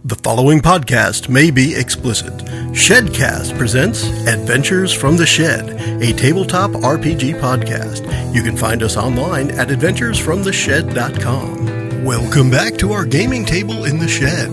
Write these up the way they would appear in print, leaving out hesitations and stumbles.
The following podcast may be explicit. Shedcast presents Adventures from the Shed, a tabletop RPG podcast. You can find us online at adventuresfromtheshed.com. Welcome back to our gaming table in the shed.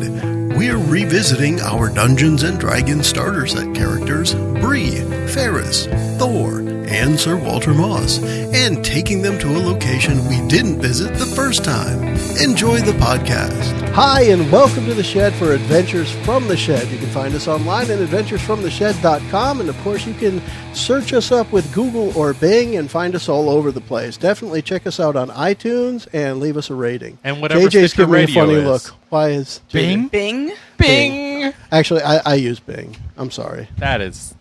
We're revisiting our Dungeons & Dragons starter set characters, Bree, Ferrus, Thor, and Sir Walter Moss, and taking them to a location we didn't visit the first time. Enjoy the podcast. Hi, and welcome to the Shed for Adventures from the Shed. You can find us online at adventuresfromtheshed.com, and of course you can search us up with Google or Bing and find us all over the place. Definitely check us out on iTunes and leave us a rating. And whatever JJ's Stitcher giving me a Radio funny is. look. Why is Bing? JJ? Bing? Bing! Actually, I use Bing. I'm sorry. That is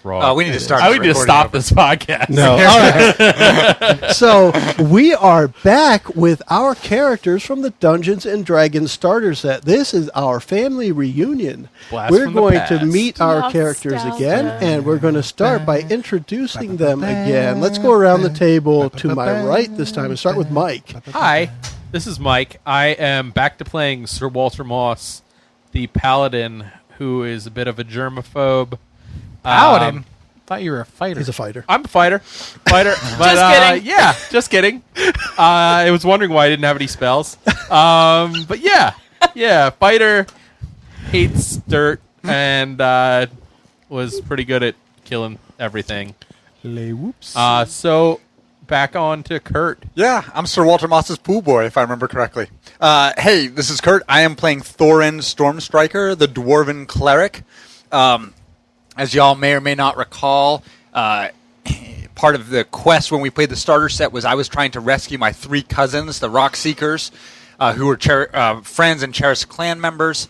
wrong. We need to start. I need to stop this podcast. No. All right. So we are back with our characters from the Dungeons and Dragons starter set. This is our family reunion. Blast We're from the going to past. meet our characters again, and we're going to start by introducing them again. Let's go around the table to my right this time and start with Mike. Hi, this is Mike. I am back to playing Sir Walter Moss, the paladin, who is a bit of a germaphobe. Paladin? Thought you were a fighter. He's a fighter. I'm a fighter. But, Just kidding. Yeah, just kidding. I was wondering why I didn't have any spells. But yeah, fighter, hates dirt, and was pretty good at killing everything. Whoops. So back on to Kurt. Yeah, I'm Sir Walter Moss's pool boy, if I remember correctly. Hey, this is Kurt. I am playing Thorin Stormstriker, the Dwarven Cleric. As y'all may or may not recall, part of the quest when we played the starter set was I was trying to rescue my three cousins, the Rock Seekers, who were friends and cherished clan members.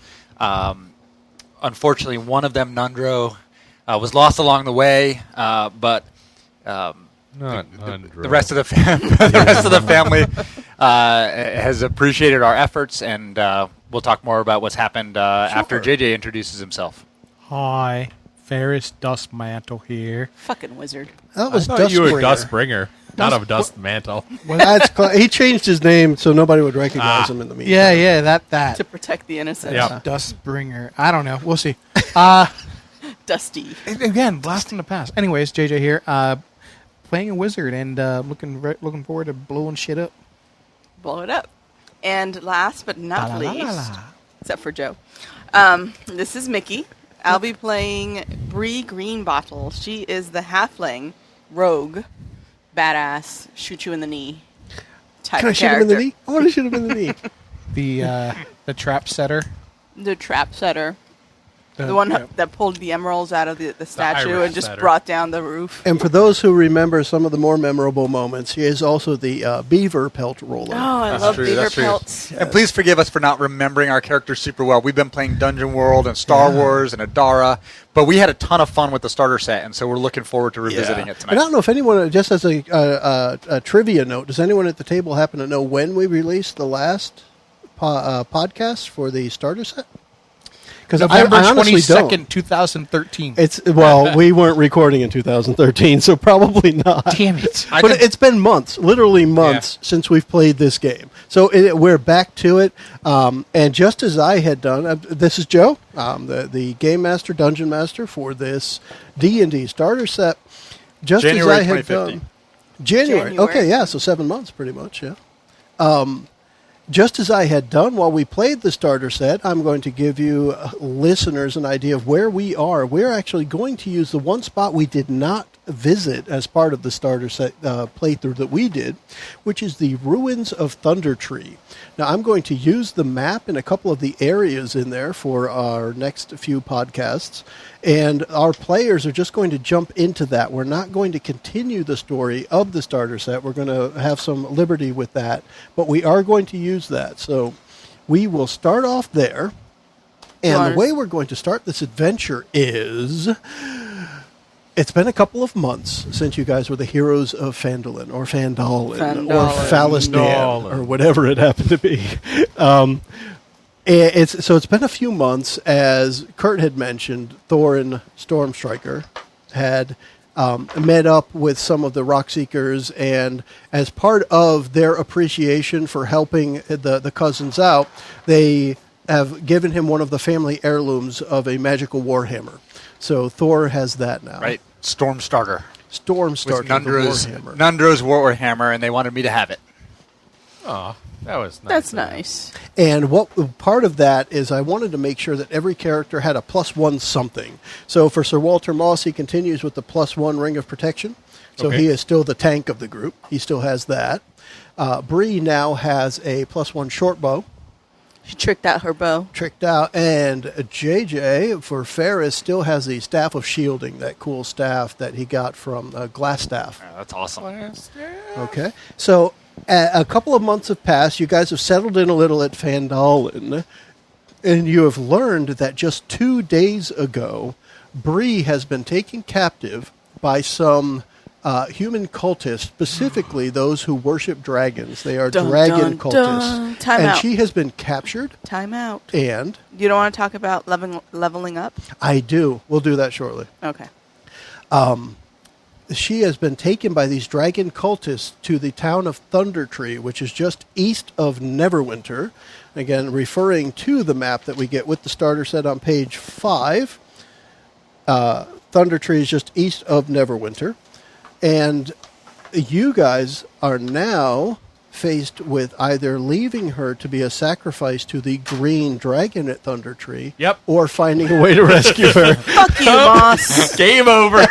Unfortunately, one of them, Nundro, was lost along the way, but the rest of the family has appreciated our efforts, and we'll talk more about what's happened after JJ introduces himself. Hi. Ferrus Dustmantle here. Fucking wizard. That was I thought you were Dustbringer. Dustbringer, not a dust mantle. He changed his name so nobody would recognize him in the meantime. Yeah, that. To protect the innocent. Yeah. Dustbringer. I don't know. We'll see. Dusty. Again, blast from the past. Anyways, JJ here, playing a wizard and looking forward to blowing shit up. Blow it up. And last but not least, except for Joe, this is Mickie. I'll be playing Bree Greenbottle. She is the halfling, rogue, badass, shoot you in the knee type Can I of shoot him in character. the knee? I want to shoot him in the knee. The trap setter. The trap setter. The one that pulled the emeralds out of the statue Irish and just setter. brought down the roof. And for those who remember some of the more memorable moments, he is also the beaver pelt roller. Oh, I love true, beaver that's true. pelts. And please forgive us for not remembering our characters super well. We've been playing Dungeon World and Star Wars and Adara, but we had a ton of fun with the starter set, and so we're looking forward to revisiting it And I tonight. don't know if anyone, just as a trivia note, does anyone at the table happen to know when we released the last podcast for the starter set? Because November I honestly 22nd, don't. 2013. We weren't recording in 2013, so probably not. Damn it. But it's been months, literally months, since we've played this game. So we're back to it. And just as I had done, this is Joe, the game master, dungeon master for this D&D starter set. Just January as I had 2015. done. January. Okay, yeah, so 7 months pretty much, yeah. Just as I had done while we played the starter set, I'm going to give you listeners an idea of where we are. We're actually going to use the one spot we did not visit as part of the starter set playthrough that we did, which is the ruins of Thunder Tree. Now, I'm going to use the map in a couple of the areas in there for our next few podcasts, and our players are just going to jump into that. We're not going to continue the story of the starter set. We're going to have some liberty with that, but we are going to use that. So we will start off there, and the way we're going to start this adventure is... It's been a couple of months since you guys were the heroes of Phandalin, or Phandalin, or Phalisdan, or whatever it happened to be. It's been a few months, as Kurt had mentioned. Thorin Stormstriker had met up with some of the Rock Seekers, and as part of their appreciation for helping the cousins out, they have given him one of the family heirlooms of a magical warhammer. So Thor has that now. Right. Stormstarter. Stormstarter, With Nundra's, the warhammer. Nundra's warhammer, and they wanted me to have it. Oh, that was nice. That's nice. And what part of that is I wanted to make sure that every character had a +1 something. So for Sir Walter Moss, he continues with the +1 Ring of Protection. So Okay. he is still the tank of the group. He still has that. Bree now has a +1 short bow. She tricked out her bow. Tricked out. And JJ, for Ferrus, still has the Staff of Shielding, that cool staff that he got from Glassstaff. Oh, that's awesome. Okay. So a couple of months have passed. You guys have settled in a little at Fandolin. And you have learned that just 2 days ago, Bree has been taken captive by some human cultists, specifically those who worship dragons. They are Dun, dragon dun, cultists. dun. Time and out. she has been captured. Time out. And You don't want to talk about leveling up? I do. We'll do that shortly. Okay. She has been taken by these dragon cultists to the town of Thundertree, which is just east of Neverwinter. Again, referring to the map that we get with the starter set on page 5. Thundertree is just east of Neverwinter. And you guys are now faced with either leaving her to be a sacrifice to the green dragon at Thundertree, Yep. or finding a way to rescue her. Fuck you, Moss. Game over.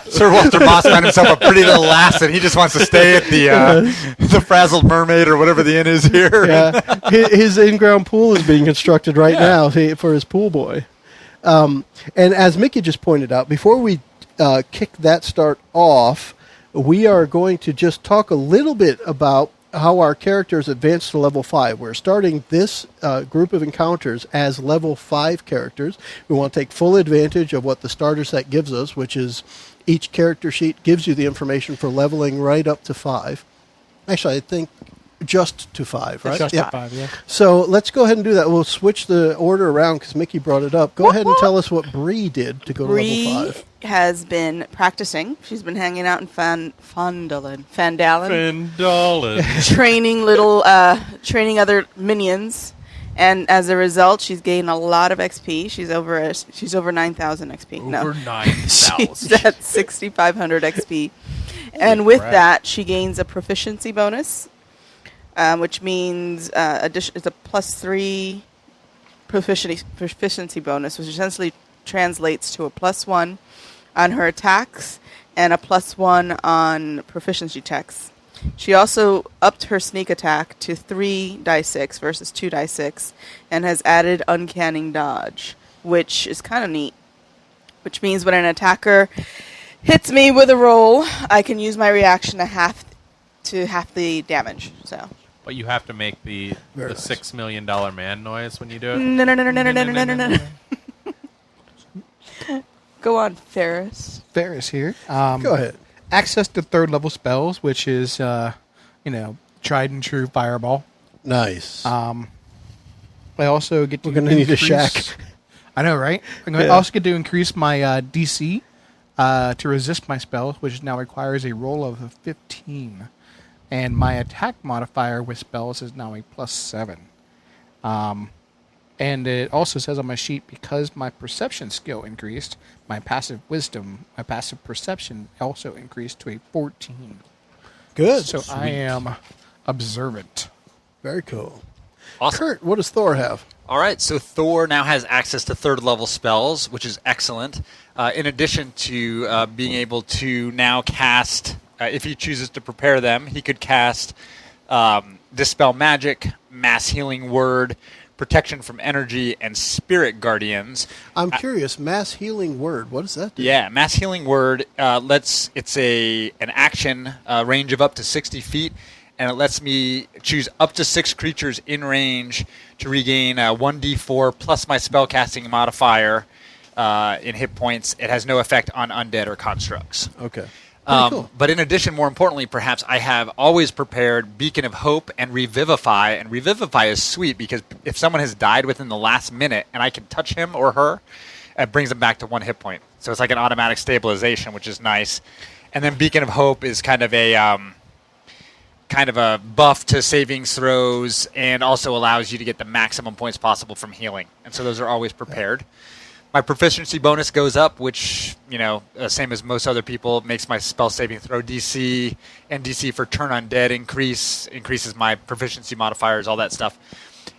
Sir Walter Moss found himself a pretty little lass, and he just wants to stay at the Frazzled Mermaid or whatever the inn is here. Yeah, his in-ground pool is being constructed right now for his pool boy. And as Mickie just pointed out, before we kick that start off, we are going to just talk a little bit about how our characters advance to level 5. We're starting this group of encounters as level 5 characters. We want to take full advantage of what the starter set gives us, which is each character sheet gives you the information for leveling right up to 5. Actually, I think just to 5, right? Just 5, yeah. So let's go ahead and do that. We'll switch the order around because Mickie brought it up. Go ahead and tell us what Bree did to go to Bree level 5. has been practicing. She's been hanging out in Fandolin, training other minions, and as a result, she's gained a lot of XP. She's over 9,000 XP. Over No, 9,000. she's at 6,500 XP, and with that, she gains a proficiency bonus, which means it's a +3 proficiency bonus, which essentially translates to a +1 on her attacks and a +1 on proficiency checks. She also upped her sneak attack to 3 die 6 versus 2 die 6 and has added uncanny dodge, which is kind of neat. Which means when an attacker hits me with a roll, I can use my reaction to half the damage. So. But you have to make the nice. $6 million man noise when you do it. No. Go on, Ferrus. Ferrus here. Go ahead. Access to 3rd level spells, which is, tried and true fireball. Nice. I also get to We're going to need a shack. I know, right? I Yeah. also get to increase my DC to resist my spells, which now requires a roll of a 15. And my attack modifier with spells is now a +7. And it also says on my sheet, because my perception skill increased, my passive perception also increased to a 14. Good. So I am observant. Very cool. Awesome. Kurt, what does Thor have? All right, so Thor now has access to 3rd level spells, which is excellent. In addition to being able to now cast, if he chooses to prepare them, he could cast Dispel Magic, Mass Healing Word, Protection from Energy, and Spirit Guardians. I'm curious. Mass Healing Word. What does that do? Yeah, Mass Healing Word it's an action range of up to 60 feet, and it lets me choose up to 6 creatures in range to regain 1d4 plus my spellcasting modifier in hit points. It has no effect on undead or constructs. Okay. Cool. But in addition, more importantly, perhaps, I have always prepared Beacon of Hope and Revivify. And Revivify is sweet because if someone has died within the last minute and I can touch him or her, it brings them back to 1 hit point. So it's like an automatic stabilization, which is nice. And then Beacon of Hope is kind of a kind of a buff to savings throws and also allows you to get the maximum points possible from healing. And so those are always prepared. My proficiency bonus goes up, which, same as most other people, makes my spell saving throw DC and DC for turn undead increases my proficiency modifiers, all that stuff.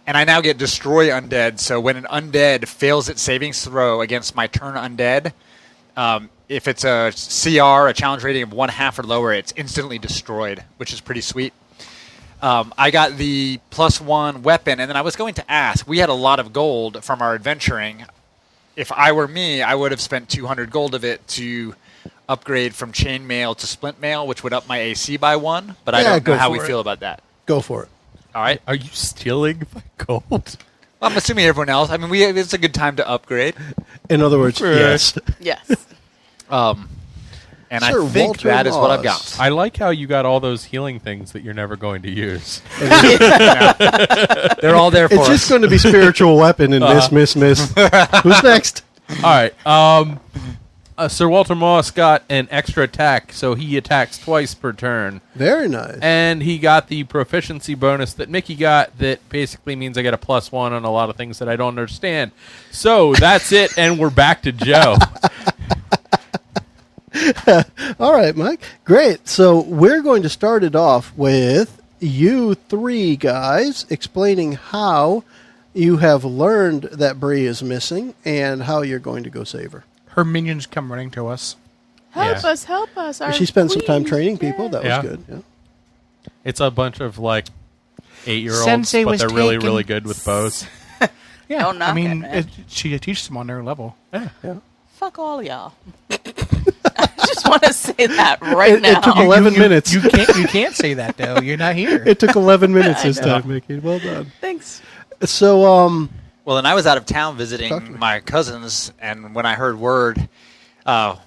And I now get destroy undead, so when an undead fails its savings throw against my turn undead, if it's a CR, a challenge rating of 1/2 or lower, it's instantly destroyed, which is pretty sweet. I got the +1 weapon, and then I was going to ask, we had a lot of gold from our adventuring. If I were me, I would have spent 200 gold of it to upgrade from chainmail to splint mail, which would up my AC by 1, but I don't know how we feel about that. Go for it. All right. Are you stealing my gold? Well, I'm assuming everyone else. I mean, it's a good time to upgrade. In other words, yes. Yes. And Sir I think Walter that is what I've Moss. got. I like how you got all those healing things that you're never going to use. They're all there for It's us. just going to be spiritual weapon and miss. Who's next? All right. Sir Walter Moss got an extra attack, so he attacks twice per turn. Very nice. And he got the proficiency bonus that Mickie got that basically means I get a +1 on a lot of things that I don't understand. So that's it, and we're back to Joe. All right, Mike. Great. So we're going to start it off with you three guys explaining how you have learned that Bree is missing and how you're going to go save her. Her minions come running to us. Help Yeah. us, help us. Our She spent some time queen. training people. That Yeah. was good. Yeah. It's a bunch of, 8-year-olds, Sensei but was they're really, taken. really good with bows. Yeah, Don't knock I mean, it, man. she teaches them on their level. Fuck all y'all. I just want to say that right now. It took 11 minutes. You can't say that though. You're not here. It took 11 minutes this I know. time, Mickie. Well done. Thanks. So, Well, and I was out of town Talk to visiting me. my cousins, and when I heard word, while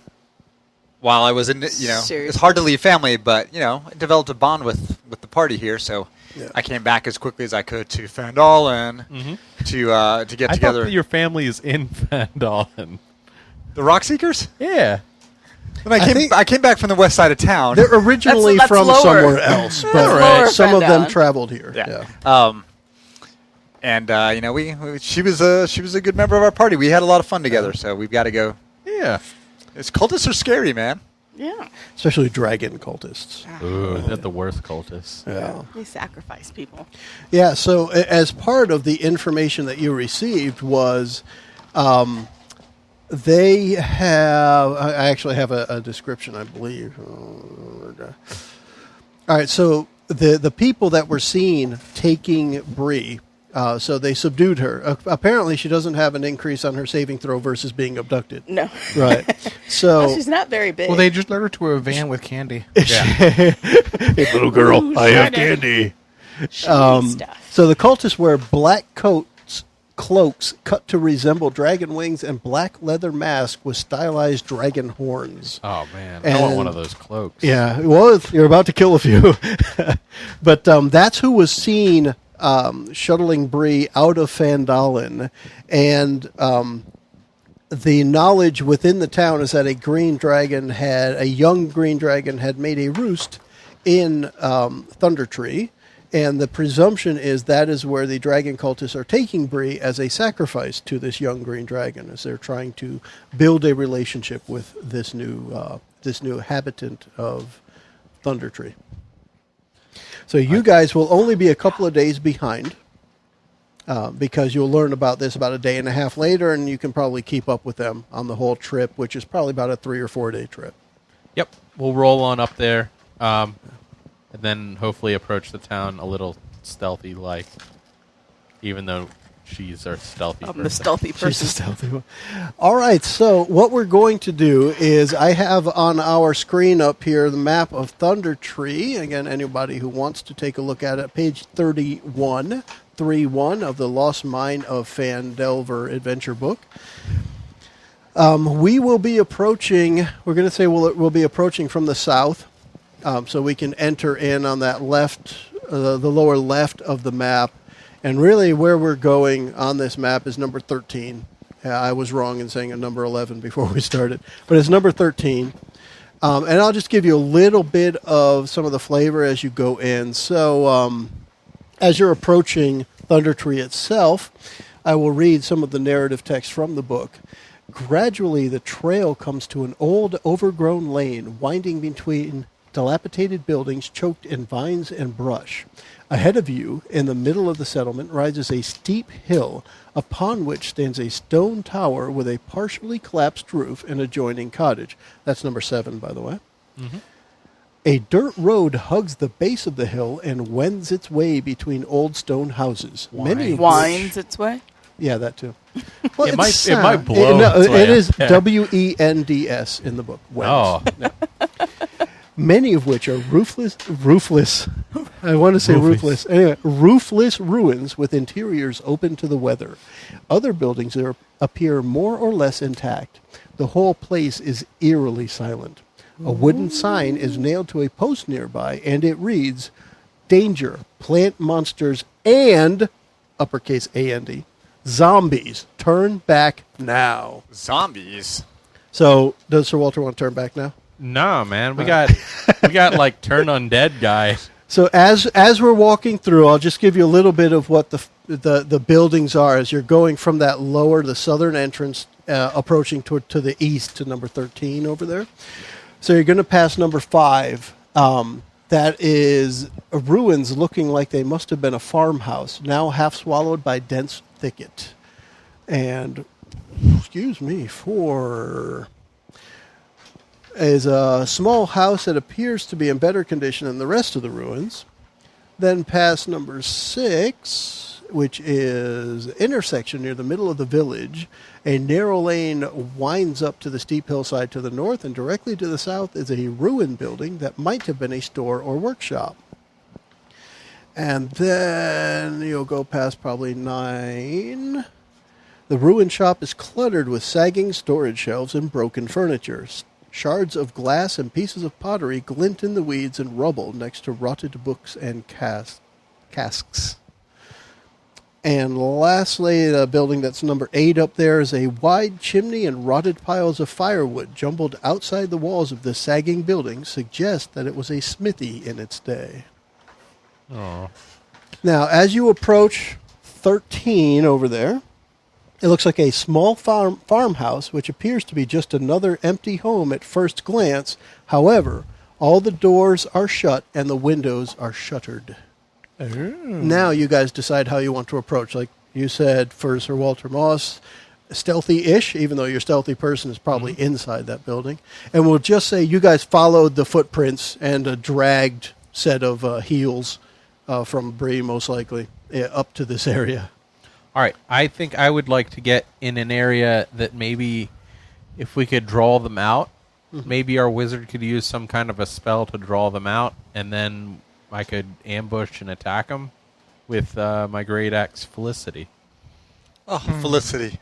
I was in, Seriously. it's hard to leave family, but, I developed a bond with the party here, so Yeah. I came back as quickly as I could to Fandolin to get I together. thought that your family is in Fandolin. The Rock Seekers? Yeah. And I I came back from the west side of town. they're originally That's from lower. somewhere else, but lower some of them Fandolin. traveled here. Yeah. And she was a good member of our party. We had a lot of fun together, so we've got to go. Yeah. It's cultists are scary, man. Yeah. Especially dragon cultists. Ooh, they're the worst cultists. Yeah. They sacrifice people. Yeah, so as part of the information that you received was they have, I actually have a description, I believe. All right, so the people that were seen taking Bree, so they subdued her. Apparently she doesn't have an increase on her saving throw versus being abducted. No. Right. So, She's not very big. Well, they just led her to a van with candy. Yeah. little girl, Ooh, I have shiny. candy. Stuff. So the cultists wear black cloaks cut to resemble dragon wings and black leather masks with stylized dragon horns. Oh, man. I want And- one of those cloaks. Yeah, well, you're about to kill a few. But that's who was seen shuttling Bree out of Fandolin. And the knowledge within the town is that a young green dragon had made a roost in Thunder Tree. And the presumption is that is where the dragon cultists are taking Bree as a sacrifice to this young green dragon, as they're trying to build a relationship with this new habitant of Thunder Tree. So you guys will only be a couple of days behind, because you'll learn about this about a day and a half later, and you can probably keep up with them on the whole trip, which is probably about a 3 or 4 day trip. Yep. We'll roll on up there. And then hopefully approach the town a little stealthy-like, even though she's our stealthy I'm person. the stealthy She's a person. stealthy one. All right, so what we're going to do is I have on our screen up here the map of Thunder Tree. Again, anybody who wants to take a look at it, page 31 of the Lost Mine of Phandelver adventure book. We will be approaching, we're going to say we'll be approaching from the south, so we can enter in on that left, the lower left of the map. And really where we're going on this map is number 13. I was wrong in saying a number 11 before we started, but it's number 13. And I'll just give you a little bit of some of the flavor as you go in. So as you're approaching Thunder Tree itself, I will read some of the narrative text from the book. Gradually, the trail comes to an old, overgrown lane winding between dilapidated buildings choked in vines and brush. Ahead of you, in the middle of the settlement, rises a steep hill, upon which stands a stone tower with a partially collapsed roof and adjoining cottage. That's number 7, by the way. Mm-hmm. A dirt road hugs the base of the hill and wends its way between old stone houses. Many of Winds its way? Yeah, that too. Well, It might blow its way it is up. WENDS in the book. Wends. Oh. Yeah. Many of which are roofless. I want to say roofless. Anyway, roofless ruins with interiors open to the weather. Other buildings appear more or less intact. The whole place is eerily silent. A wooden sign is nailed to a post nearby, and it reads, "Danger, plant monsters, and," uppercase A-N-D, "zombies. Turn back now." Zombies. So, does Sir Walter want to turn back now? Nah, man. We got like turn undead guy. So as we're walking through, I'll just give you a little bit of what the buildings are as you're going from that the southern entrance, approaching to the east to number 13 over there. So you're going to pass number 5. That is ruins looking like they must have been a farmhouse, now half swallowed by dense thicket. And, excuse me, 4 is a small house that appears to be in better condition than the rest of the ruins. Then past number 6, which is intersection near the middle of the village. A narrow lane winds up to the steep hillside to the north, and directly to the south is a ruined building that might have been a store or workshop. And then you'll go past probably 9. The ruined shop is cluttered with sagging storage shelves and broken furniture. Shards of glass and pieces of pottery glint in the weeds and rubble next to rotted books and casks. And lastly, the building that's number 8 up there is a wide chimney, and rotted piles of firewood jumbled outside the walls of this sagging building suggest that it was a smithy in its day. Oh. Now, as you approach 13 over there, it looks like a small farmhouse, which appears to be just another empty home at first glance. However, all the doors are shut and the windows are shuttered. Oh. Now you guys decide how you want to approach. Like you said, for Sir Walter Moss, stealthy-ish, even though your stealthy person is probably inside that building. And we'll just say you guys followed the footprints and a dragged set of heels from Bree, most likely, up to this area. All right. I think I would like to get in an area that maybe if we could draw them out, maybe our wizard could use some kind of a spell to draw them out, and then I could ambush and attack them with my great axe Felicity. Oh, Felicity.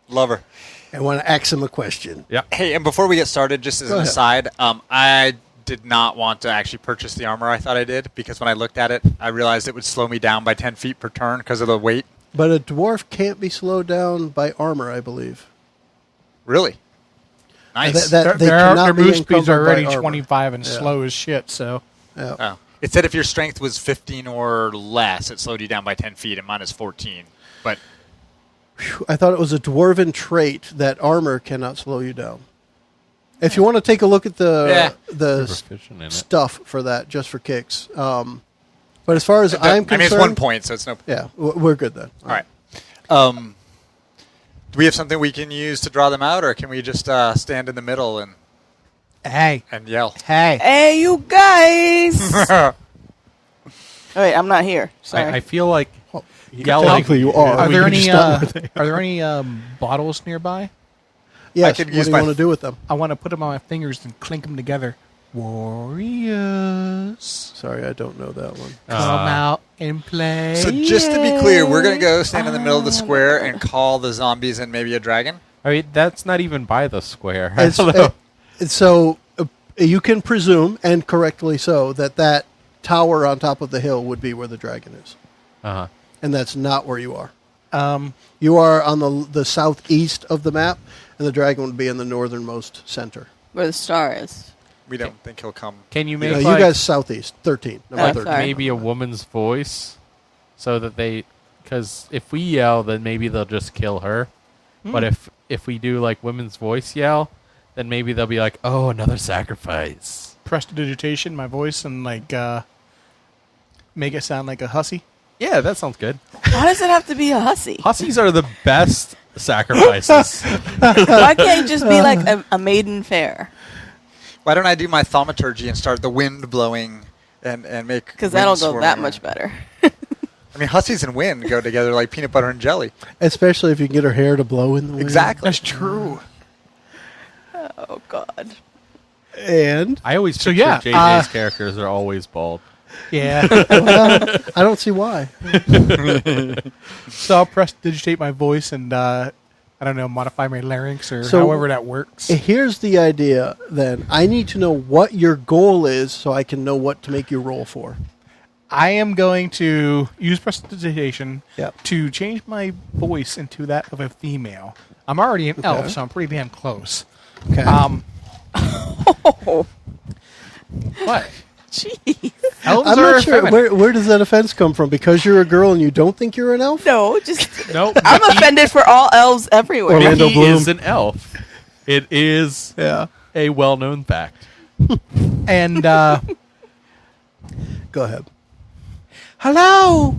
Love her. I want to ask him a question. Yeah. Hey, and before we get started, just as Go an ahead. aside, I did not want to actually purchase the armor I thought I did, because when I looked at it, I realized it would slow me down by 10 feet per turn because of the weight. But a dwarf can't be slowed down by armor, I believe. Really? Nice. They Their cannot be move speed's encumbered by already armor. 25 and Yeah. slow as shit, so... Yeah. Oh. It said if your strength was 15 or less, it slowed you down by 10 feet, and mine is 14. But I thought it was a dwarven trait that armor cannot slow you down. If you want to take a look at the Proficient in it. stuff for that, just for kicks. But as far as I'm concerned... I mean, it's 1 point, so it's no... Yeah, we're good then. All right. Do we have something we can use to draw them out, or can we just stand in the middle and yell? Hey. Hey, you guys! Oh, wait, I'm not here. Sorry. I feel like yelling. Technically you are. Are We there can any just stop where they are there any bottles nearby? Yes, I could what use do you my- want to do with them? I want to put them on my fingers and clink them together. Warriors, Sorry, I don't know that one. come out and play. So just to be clear, we're going to go stand in the middle of the square and call the zombies and maybe a dragon? I mean, that's not even by the square. So you can presume, and correctly so, that tower on top of the hill would be where the dragon is. Uh-huh. And that's not where you are. You are on the southeast of the map, and the dragon would be in the northernmost center. Where the star is. We don't think he'll come. Can you You make you guys southeast, 13. Number Oh, 13. sorry. maybe a woman's voice so that because if we yell, then maybe they'll just kill her. But if we do like women's voice yell, then maybe they'll be like, oh, another sacrifice. Prestidigitation, my voice, and like make it sound like a hussy. Yeah, that sounds good. Why does it have to be a hussy? Hussies are the best sacrifices. Why can't it just be like a maiden fair? Why don't I do my thaumaturgy and start the wind blowing and make? Because that'll wind go swirl that around? much better. I mean, hussies and wind go together like peanut butter and jelly. Especially if you can get her hair to blow in the wind. Exactly. That's true. Oh, God. And I always So, picture yeah, JJ's characters are always bald. Yeah. I don't see why. So I'll prestidigitate my voice and I don't know, modify my larynx or So- however that works. Here's the idea then. I need to know what your goal is so I can know what to make you roll for. I am going to use prestidigitation Yep. to change my voice into that of a female. I'm already an elf, Okay. so I'm pretty damn close. Okay. Oh, What? jeez. Elves I'm are not sure. feminine. Where does that offense come from? Because you're a girl and you don't think you're an elf? No, just... Nope. I'm offended for all elves everywhere. Orlando Mickie Bloom. is an elf. It is Yeah. a well-known fact. And Go ahead. hello,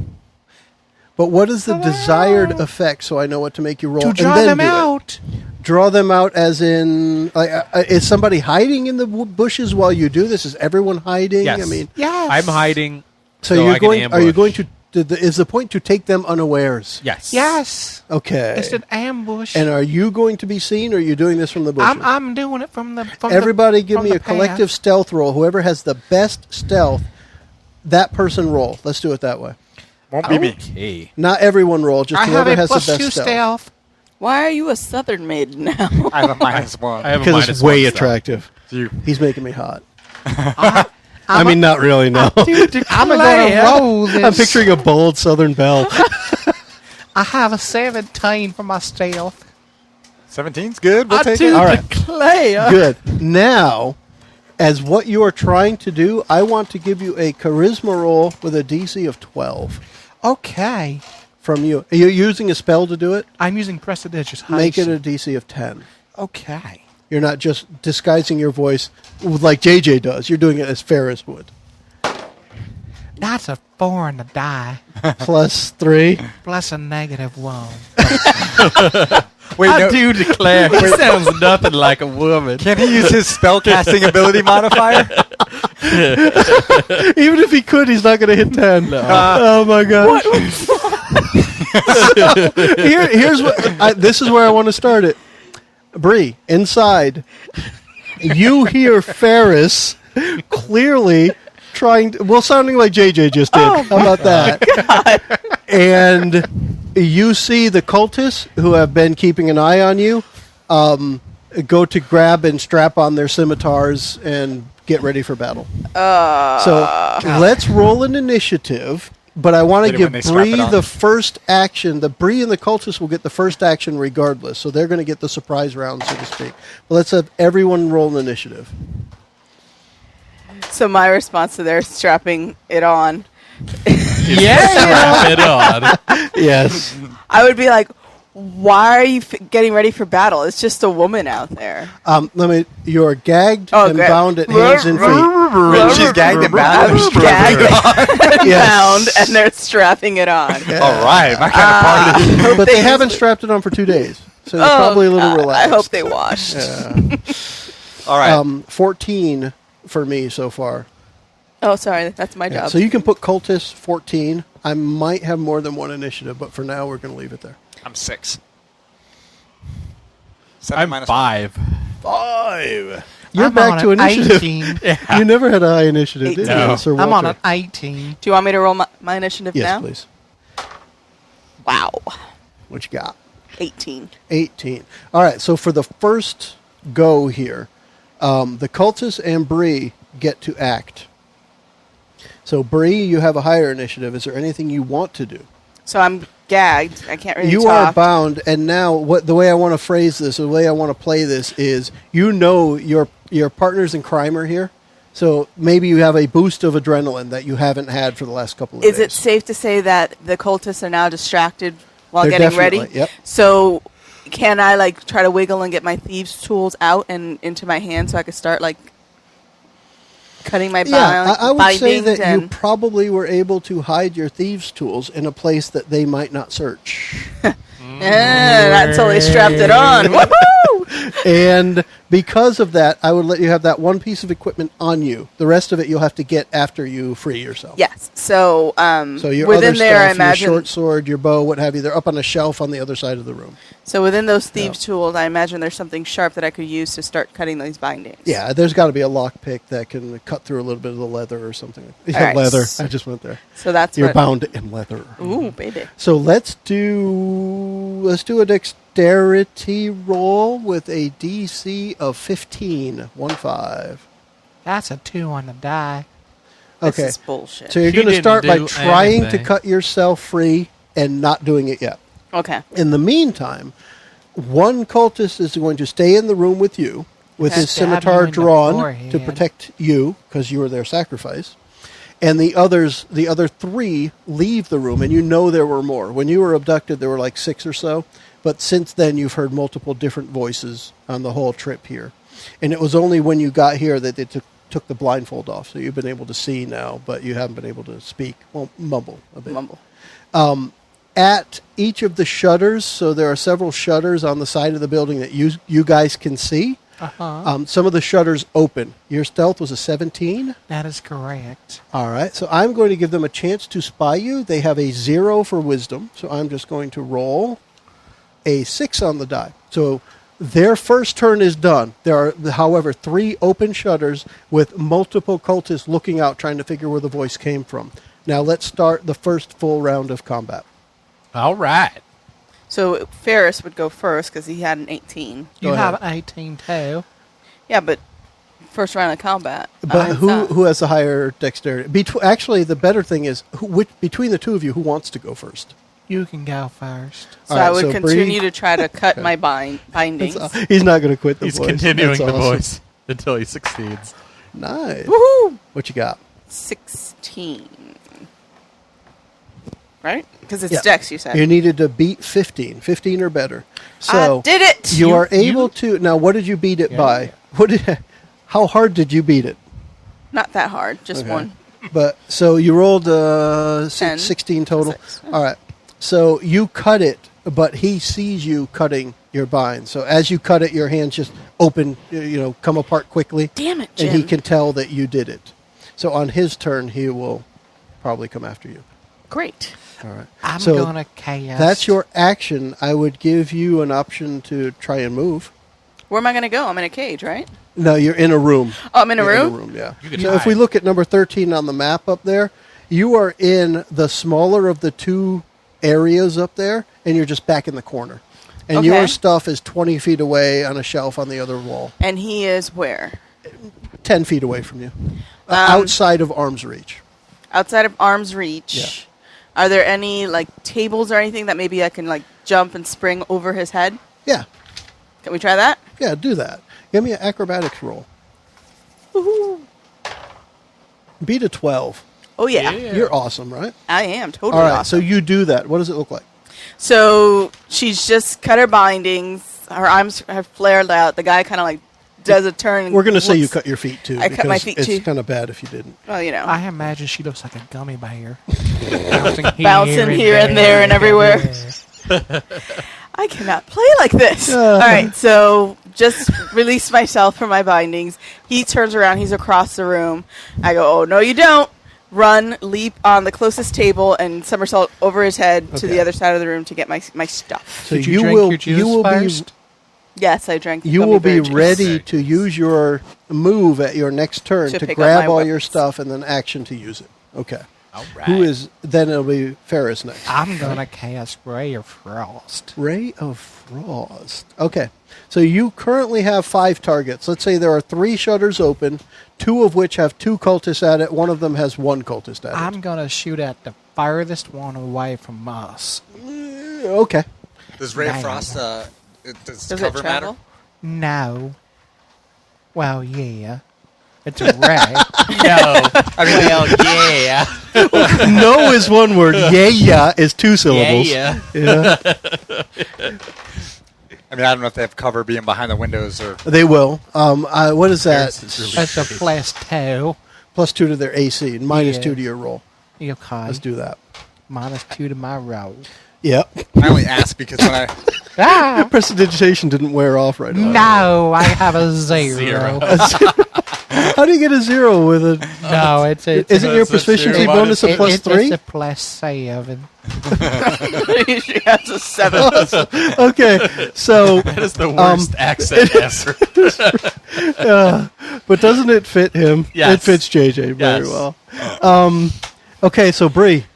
But what is the desired effect so I know what to make you roll? to and draw then them do it? out. Draw them out as in... is somebody hiding in the bushes while you do this? Is everyone hiding? Yes. I mean... Yes. I'm hiding. So I you're can going? Are you ambush. going to? Is the point to take them unawares? Yes. Yes. Okay. It's an ambush. And are you going to be seen, or are you doing this from the bushes? I'm doing it from the. From Everybody, the, give from me the a collective path. stealth roll. Whoever has the best stealth, that person roll. Let's do it that way. Won't be me. Okay. Not everyone roll. Just I have whoever a has the plus best 2 stealth. stealth. Why are you a southern maiden now? I have a -1. I have a Because it's way -1 stealth. attractive. You. He's making me hot. I mean, not really. No. I'm gonna roll this. I'm picturing a bold Southern belle. I have a 17 for my stealth. 17's good. We'll I take do it. All right. declare. Good. Now, as what you are trying to do, I want to give you a charisma roll with a DC of 12 Okay. from you. Are you using a spell to do it? I'm using prestidigious. Make it a DC of 10. Okay. You're not just disguising your voice like JJ does. You're doing it as Ferrus would. That's a 4 on the die, Plus 3. plus a -1. Wait, I no. do declare. He sounds nothing like a woman. Can he use his spellcasting ability modifier? Even if he could, he's not going to hit 10. Oh my gosh. Here's what. This is where I want to start it. Bree, inside, you hear Ferrus clearly trying to, sounding like JJ just did. How about that? And you see the cultists who have been keeping an eye on you go to grab and strap on their scimitars and get ready for battle. So let's roll an initiative. But I want to Hit it give when they strap it Bree on. the first action. The Bree and the cultists will get the first action regardless. So they're going to get the surprise round, so to speak. But let's have everyone roll an initiative. So my response to their strapping it on, Strap it on. Yes. I would be like, why are you getting ready for battle? It's just a woman out there. You're gagged Oh, and great. bound at hands and feet. She's gagged and bound. I'm They're strapping gagged it on. and Yes. bound, and they're strapping it on. All right, my kind of party. But they haven't strapped it on for 2 days. So they're probably a little God, relaxed. I hope they washed. All right. 14 for me so far. Oh, sorry, that's my Yeah, job. so you can put cultists 14. I might have more than one initiative, but for now we're going to leave it there. I'm 6. 7 I'm minus 5. 5. You're I'm back on to an initiative. 18. You never had a high initiative, did you, 18. Sir I'm on Walter? an 18. Do you want me to roll my initiative Yes, now? please. Wow, What you got? 18. 18. All right, so for the first go here, the cultists and Bree get to act. So, Bree, you have a higher initiative. Is there anything you want to do? So I'm gagged. I can't really You talk. are bound, and now the way I want to phrase this, the way I want to play this is, you know your your partners in crime are here. So maybe you have a boost of adrenaline that you haven't had for the last couple of days. Is it safe to say that the cultists are now distracted while They're getting ready? definitely- yep. So can I like try to wiggle and get my thieves' tools out and into my hand so I could start like cutting my Yeah, I would say bindings that you and probably were able to hide your thieves' tools in a place that they might not search. that totally strapped it on. Woohoo! And because of that, I would let you have that one piece of equipment on you. The rest of it you'll have to get after you free yourself. Yes. So So your within other there, I stuff, imagine. your short sword, your bow, what have you, they're up on a shelf on the other side of the room. So within those thieves' tools, I imagine there's something sharp that I could use to start cutting these bindings. Yeah, there's got to be a lockpick that can cut through a little bit of the leather or something. Yeah, All right. leather. I just went there. So that's You're what. bound in leather. Ooh, baby. So let's do a dexterity roll with a DC of 15. 1-5. That's a 2 on the die. Okay. This is bullshit. So you're She going to didn't start by do trying to anything. cut yourself free and not doing it yet. Okay. In the meantime, one cultist is going to stay in the room with you with Okay. his Stab you scimitar in the drawn forehead. to protect you because you were their sacrifice. And the other 3 leave the room, and you know there were more. When you were abducted, there were like 6 or so. But since then, you've heard multiple different voices on the whole trip here. And it was only when you got here that they took the blindfold off. So you've been able to see now, but you haven't been able to speak. Well, mumble a bit. Mumble. At each of the shutters, so there are several shutters on the side of the building that you guys can see. Uh-huh. Some of the shutters open. Your stealth was a 17. That is correct. All right, so I'm going to give them a chance to spy you. They have a 0 for wisdom, so I'm just going to roll a 6 on the die. So their first turn is done. There are, however, 3 open shutters with multiple cultists looking out, trying to figure where the voice came from. Now let's start the first full round of combat. All right. So Ferrus would go first because he had an 18. You Go have ahead. an 18 too. Yeah, but first round of combat. But who has the higher dexterity? Actually, the better thing is, between the two of you, who wants to go first? You can go first. So All right, I would so continue Bree- to try to cut my bindings. He's not going to quit the He's voice. continuing That's the awesome. voice until he succeeds. Nice. Woohoo! What you got? 16. Right? Because it's Yeah. Dex, you said. You needed to beat 15. 15 or better. So I did it! you are able to. Now, what did you beat it Yeah, by? yeah. What did? How hard did you beat it? Not that hard, just Okay. one. But so you rolled 10. 16 total. 6. All right. So you cut it, but he sees you cutting your bind. So as you cut it, your hands just open, come apart quickly. Damn it, And he Jim. can tell that you did it. So on his turn, he will probably come after you. Great. All right. I'm So gonna chaos. that's your action. I would give you an option to try and move. Where am I going to go? I'm in a cage, right? No, you're in a room. Oh, I'm in a You're room? yeah. You could So if we hide. look at number 13 on the map up there, you are in the smaller of the 2 areas up there, and you're just back in the corner. And Okay. your stuff is 20 feet away on a shelf on the other wall, And he is where? 10 feet away from you, outside of arm's reach. Outside of arm's reach. Are there any like tables or anything that maybe I can like jump and spring over his head? Yeah, Can we try that? yeah, do that. Give me an acrobatics roll. Woohoo. Beat a 12. Oh yeah. You're awesome, right? I am totally All right, awesome. so you do that. What does it look like? So she's just cut her bindings. Her arms have flared out. The guy kind of like does a turn. And We're going to say you whoops. cut your feet, too. I cut my because feet, it's too. kind of bad if you didn't. Well, you know, I imagine she looks like a gummy bear. Bouncing here and there and everywhere. I cannot play like this. All right, so just release myself from my bindings. He turns around. He's across the room. I go, oh, no, you don't. Run, leap on the closest table, and somersault over his head to Okay. the other side of the room to get my stuff. So Did you drink your juice first? Yes, I drank You gummy will be bear juice. ready to use your move at your next turn To to pick up grab my all your weapons. stuff and then action to use it. Okay. All right. Who is then? It'll be Ferrus next. I'm gonna cast Ray of Frost. Ray of Frost. Okay. So you currently have 5 targets. Let's say there are 3 shutters open, 2 of which have 2 cultists at it. One of them has 1 cultist at I'm gonna shoot at the farthest one away from us. it. Okay. Does Ray of Damn. Frost, does Does it cover travel? matter? No. Well, yeah. It's a ray. No. Well, yeah. No is one word. Yeah is two syllables. Yeah. I mean, I don't know if they have cover being behind the windows or. They will. What is that? That's a +2. +2 to their AC and -2 Yeah. to your roll. Okay. Let's do that. -2 to my roll. Yep. I only ask because when I. Ah! Prestidigitation didn't wear off right away. No, I have a 0. How do you get a 0 with a... No, it's Isn't your That's a proficiency zero bonus a minus +3? It's a +7. She has a 7. Okay, so... That is the worst accent ever. But doesn't it fit him? Yes. It fits JJ very Yes. well. Okay, so Bree,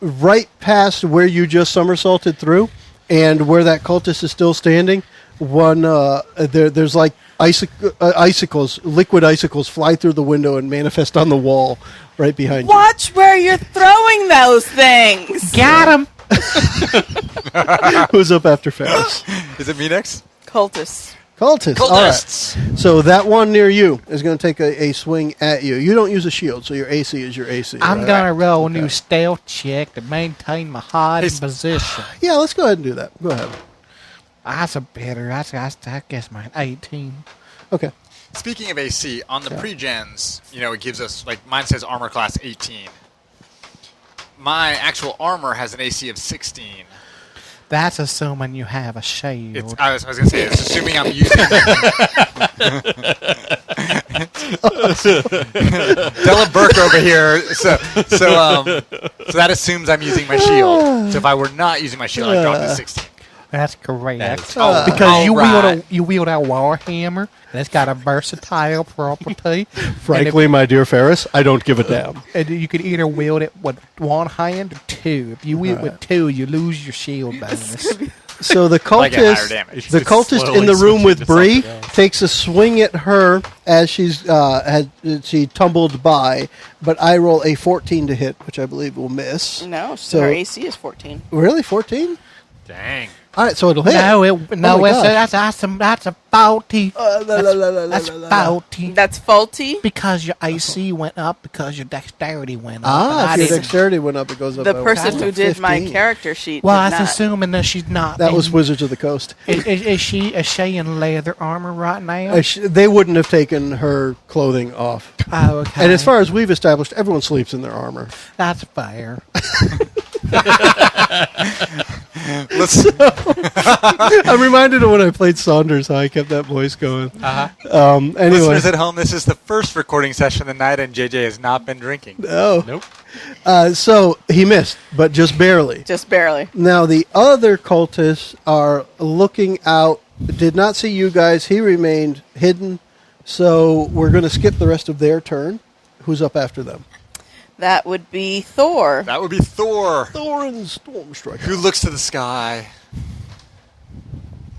right past where you just somersaulted through, and where that cultist is still standing, there's like icicles, liquid icicles, fly through the window and manifest on the wall right behind Watch where you're throwing those things. Got him. you. Who's up after Ferrus? Is it me next? Cultists. Cultists. All Cultists. right. So that one near you is going to take a swing at you. You don't use a shield, so your AC is your AC. I'm right? going to roll a new stealth check to maintain my hiding position. Yeah, let's go ahead and do that. Go ahead. That's a better. I guess mine 18. Okay. Speaking of AC, on the pre-gens, it gives us, like, mine says armor class 18. My actual armor has an AC of 16. That's assuming you have a shield. I was going to say, it's assuming I'm using... Della Burke over here. So that assumes I'm using my shield. So if I were not using my shield, I'd drop to 16. That's correct. Because you wield a warhammer, and it's got a versatile property. Frankly, my dear Ferrus, I don't give a damn. And you could either wield it with one hand or two. If you wield with two, you lose your shield bonus. So the I get higher cultist, damage. the It's cultist slowly in the room switching with to Bree something else. takes a swing at her as she tumbled by, but I roll a 14 to hit, which I believe will miss. No, So- her AC is 14. Really, 14? Dang. All right, so it'll hit. That's a faulty. That's faulty. That's faulty. Because your AC went up because your dexterity went up. Ah, and if I your didn't- dexterity went up, it goes up. The by person who did my 15. character sheet Well, did that's not. assuming that she's not. That was Wizards of the Coast. Is she in leather armor right now? They wouldn't have taken her clothing off. Oh, okay. And as far as we've established, everyone sleeps in their armor. That's fair. I'm reminded of when I played Saunders, how I kept that voice going. Anyway. Listeners at home, this is the first recording session of the night, and JJ has not been drinking. Oh. Nope. So he missed, but just barely. Just barely. Now the other cultists are looking out, did not see you guys. He remained hidden. So we're going to skip the rest of their turn. Who's up after them? That would be Thor. That would be Thor, Thor and Stormstriker. who looks to the sky,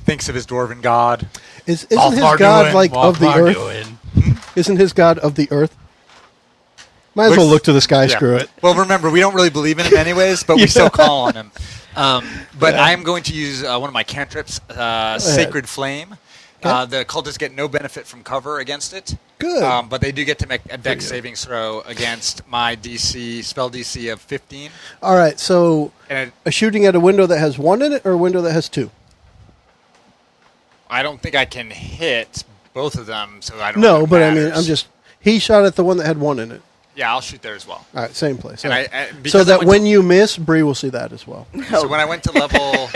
thinks of his dwarven god. Isn't his god like of the earth? Doing. Isn't his god of the earth? Might as well look to the sky. Yeah. Screw it. Well, remember, we don't really believe in him anyways, but we still call on him. But I am going to use one of my cantrips, Sacred Flame. The cultists get no benefit from cover against it. Good. But they do get to make a dex saving throw against my spell DC of 15. All right, so And a shooting at a window that has 1 in it or a window that has 2? I don't think I can hit both of them, so I don't No, know if it but I mean, matters. he shot at the one that had 1 in it. Yeah, I'll shoot there as well. All right, same place. And All right. because So I that went when you miss, Bree will see that as well. So when I went to level...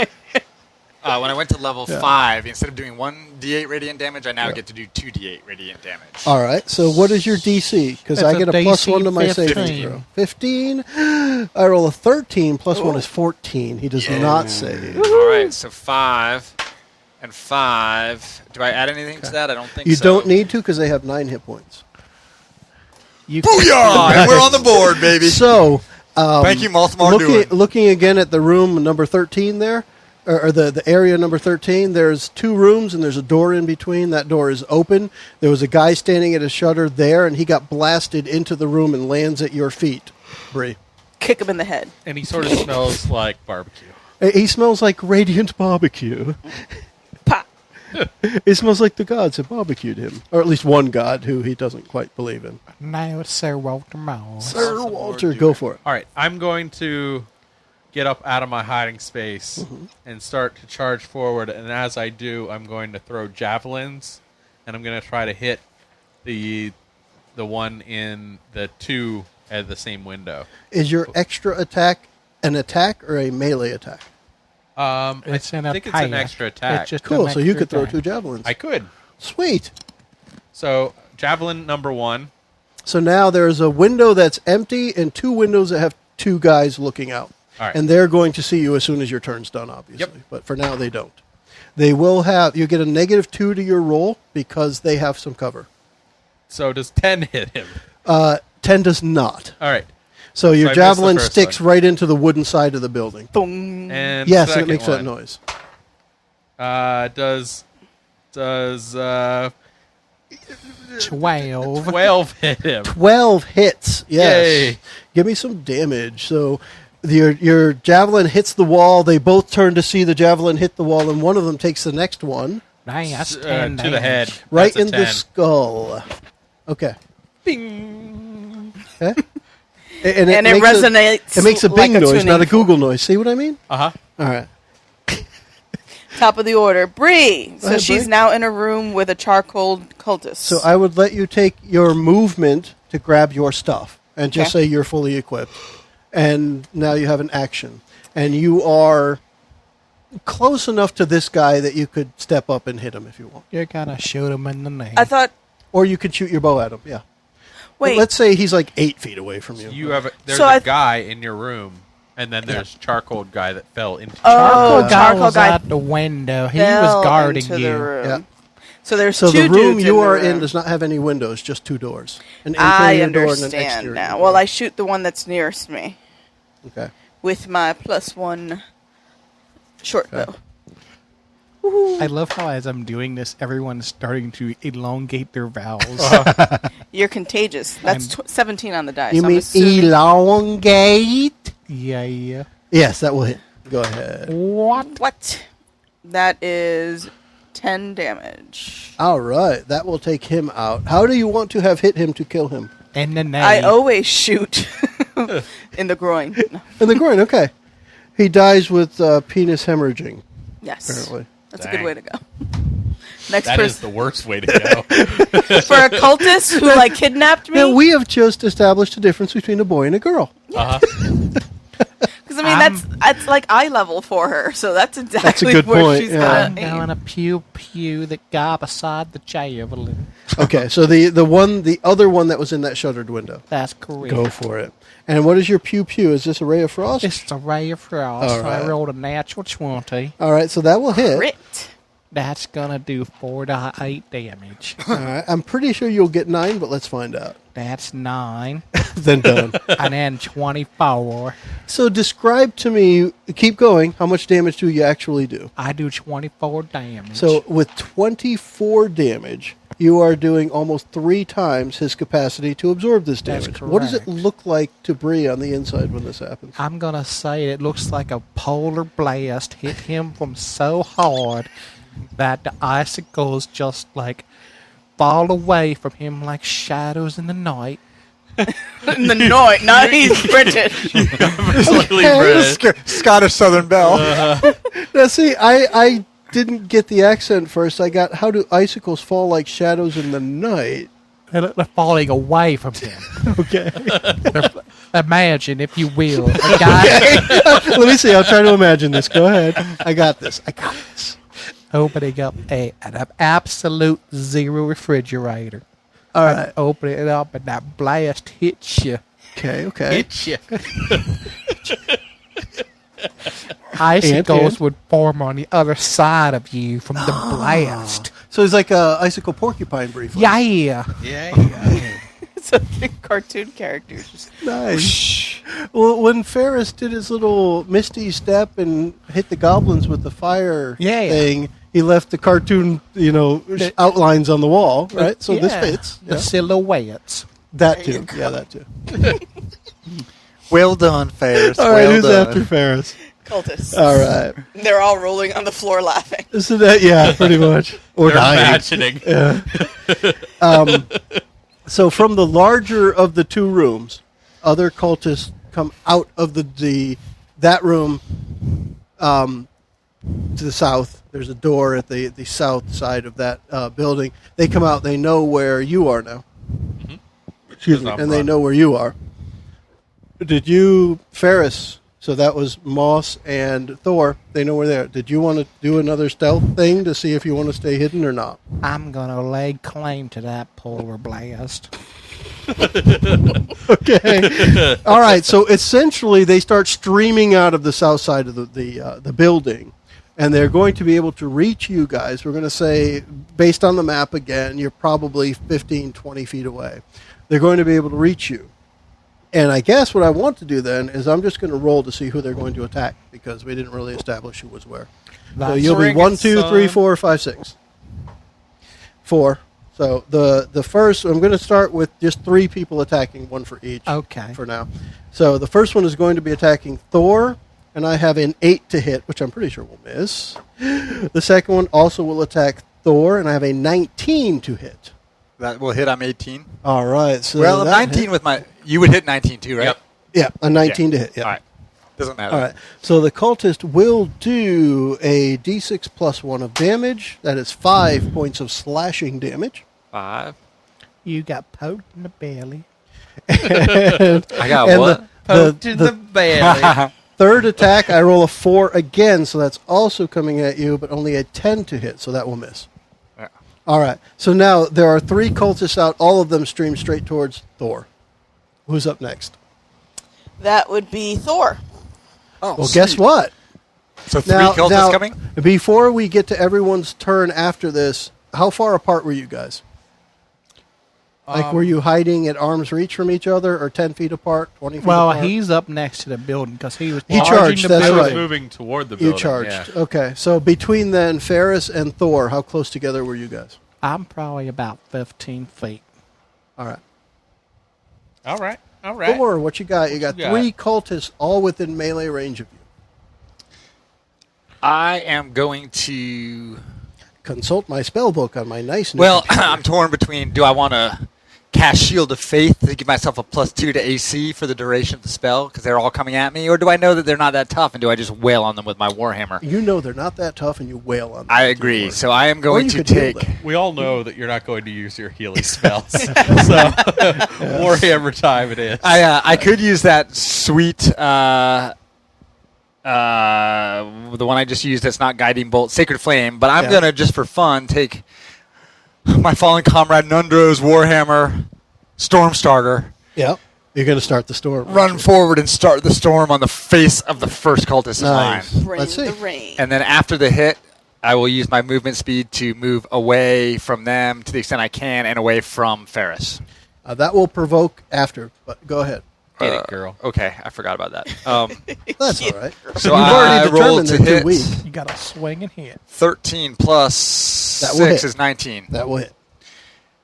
when I went to level 5, instead of doing 1d8 radiant damage, I now get to do 2d8 radiant damage. All right, so what is your DC? Because It's I a get a +1 to my DC saving 15. throw. 15? I roll a 13, +1 is 14. He does not save. All right, so 5 and 5. Do I add anything to that? I don't think You so. don't need to because they have 9 hit points. Booyah! And we're on the board, baby. So, Thank you, Malthamar Doing. looking again at the room number 13 there, or the area number 13, there's 2 rooms and there's a door in between. That door is open. There was a guy standing at a shutter there, and he got blasted into the room and lands at your feet, Bree. Kick him in the head. And he sort of smells like barbecue. He smells like radiant barbecue. Pop. It smells like the gods have barbecued him. Or at least one god who he doesn't quite believe in. Now it's Sir Walter Moss. Sir Walter, go for it. All right, I'm going to get up out of my hiding space and start to charge forward. And as I do, I'm going to throw javelins, and I'm going to try to hit the one in the 2 at the same window. Is your extra attack an attack or a melee attack? I think it's an extra attack. It's just Cool, an so you extra could throw attack. 2 javelins. I could. Sweet. So, javelin number 1. So now there's a window that's empty and 2 windows that have 2 guys looking out. All right. And they're going to see you as soon as your turn's done, obviously. Yep. But for now, they don't. They will have... You get a -2 to your roll because they have some cover. So, does 10 hit him? 10 does not. All right. So your I missed the javelin first sticks one. right into the wooden side of the building. Boom. And Yes, and it second makes that one. noise. Does 12. 12 hit him? 12 hits. Yes. Yay. Give me some damage. So your javelin hits the wall. They both turn to see the javelin hit the wall, and one of them takes the next one Dang, that's 10 to the head. damage. right That's a in the 10. skull. Okay. Bing. Okay. And it makes resonates It makes a like bing a noise, tuning not a fork. Google noise. See what I mean? Uh-huh. All right. Top of the order. Bree. So ahead, she's Bree. now in a room with a charcoal cultist. So I would let you take your movement to grab your stuff and just Okay. say you're fully equipped. And now you have an action. And you are close enough to this guy that you could step up and hit him if you want. You're going to shoot him in the knee. I thought, Or you could shoot your bow at him, yeah. But wait, let's say he's like 8 feet away from you. You have there's So a I- guy in your room, and then there's charcoal guy that fell into Oh, Charcoal guy charcoal was guy out the window. He fell was guarding into the you. room. Yeah. So there's So two the room dudes you in the are room. in does not have any windows, just 2 doors. An I interior door and an understand exterior now. door. Well, I shoot the one that's nearest me Okay. with my +1 short bow. I love how as I'm doing this, everyone's starting to elongate their vowels. You're contagious. That's 17 on the dice. You I'm mean assuming- elongate? Yeah. Yes, that will hit. Go ahead. What? What? That is 10 damage. All right, that will take him out. How do you want to have hit him to kill him? In the knee. I always shoot in the groin. No. In the groin, okay. He dies with penis hemorrhaging, Yes. apparently. That's a Dang. good way to go. Next That is person. the worst way to go. For a cultist who, like, kidnapped me? Now, we have just established a difference between a boy and a girl. Uh-huh. Because, I mean, that's like eye level for her. So that's exactly good where point, she's yeah. I'm going to going aim. to pew the guy beside the javelin. Okay, so the other one that was in that shuttered window. That's correct. Go for it. And what is your pew pew? Is this a ray of frost? It's a ray of frost. All right. I rolled a natural 20. All right, so that will hit. Crit. That's going to do 4 to 8 damage. All right, I'm pretty sure you'll get 9, but let's find out. That's 9. Then done. And then 24. So describe to me, keep going, how much damage do you actually do? I do 24 damage. So with 24 damage, you are doing almost 3 times his capacity to absorb this That's damage. What does it correct. look like to Bree on the inside when this happens? I'm going to say it looks like a polar blast hit him from so hard that the icicles just like fall away from him like shadows in the night. In the night. Now he's British. Absolutely Okay. British. Scottish Southern Belle. Now see, I didn't get the accent first. I got, how do icicles fall like shadows in the night? They're falling away from him. Okay. Imagine, if you will, a guy Let me see, I'll try to imagine this. Go ahead. I got this. opening up an absolute zero refrigerator. All right. Open it up and that blast hits you. Okay. Hit ya. Icicles and? would form on the other side of you from the blast. So it's like a icicle porcupine briefly. Yeah. Yeah. It's a big cartoon character. Just Nice. Well, when Ferrus did his little misty step and hit the goblins with the fire Yeah. thing, he left the cartoon, outlines on the wall, right? So this Yeah. fits. The Yeah. silhouettes. That too. Yeah, that too. Well done, Ferris. All right, well who's done. after Ferrus? cultists. All right. They're all rolling on the floor laughing. Isn't that, yeah, pretty much. Or They're dying. imagining. So from the larger of the two rooms, other cultists come out of that room to the south. There's a door at the south side of that building. They come out. They know where you are now. Mm-hmm. Excuse me. And they know where you are. Did you, Ferrus, so that was Moss and Thor, they know where they are. Did you want to do another stealth thing to see if you want to stay hidden or not? I'm going to lay claim to that polar blast. Okay. All right. So essentially, they start streaming out of the south side of the building, and they're going to be able to reach you guys. We're going to say, based on the map again, you're probably 15, 20 feet away. They're going to be able to reach you. And I guess what I want to do then is I'm just going to roll to see who they're going to attack because we didn't really establish who was where. So you'll be 1, 2, 3, 4, 5, 6. 4. So the first, I'm going to start with just 3 people attacking, 1 for each. Okay. For now. So the first one is going to be attacking Thor, and I have an 8 to hit, which I'm pretty sure will miss. The second one also will attack Thor, and I have a 19 to hit. That will hit. I'm 18. All right. So Well, that 19 hit. with my. You would hit 19 too, right? Yep. Yeah, a 19 to hit. Yeah. All right. Doesn't matter. All right. So the cultist will do a d6 plus 1 of damage. That is 5 points of slashing damage. 5. You got poked in the belly. I got And what? Poked in the belly. Third attack, I roll a 4 again, so that's also coming at you, but only a 10 to hit, so that will miss. Yeah. All right. So now there are 3 cultists out. All of them stream straight towards Thor. Who's up next? That would be Thor. Oh, Well, guess what? So 3 cultists coming? Before we get to everyone's turn after this, how far apart were you guys? Like, were you hiding at arm's reach from each other, or 10 feet apart, 20 feet Well, apart? he's up next to the building because he was He charging charged, the that's I building. was right. moving toward the building. You charged. Yeah. Okay. So between then, Ferrus and Thor, how close together were you guys? I'm probably about 15 feet. All right. All right. All right. Thor, what you got? You got you got? 3 cultists all within melee range of you. I am going to. Consult my spell book on my nice new Well, computer. I'm torn between. Do I want to cast Shield of Faith to give myself a +2 to AC for the duration of the spell because they're all coming at me, or do I know that they're not that tough and do I just wail on them with my Warhammer? You know they're not that tough, and you wail on them. I agree. So I am Or going you to could heal take. them. We all know that you're not going to use your healing spells. So, Warhammer time it is. I could use that sweet. The one I just used that's not Guiding Bolt, Sacred Flame, but I'm Yeah. going to, just for fun, take my fallen comrade Nundro's Warhammer Storm Starter, Yep. You're going to start the storm. run forward and start the storm on the face of the first cultist in Nice. line. Bring Let's see. the rain. And then after the hit, I will use my movement speed to move away from them to the extent I can and away from Ferrus. That will provoke after, but go ahead. Get it, girl. Okay, I forgot about that. That's all right. So You've already I rolled determined to they're hit. too weak. You got to swing and hit. 13 plus That will 6 hit. is 19. That will hit.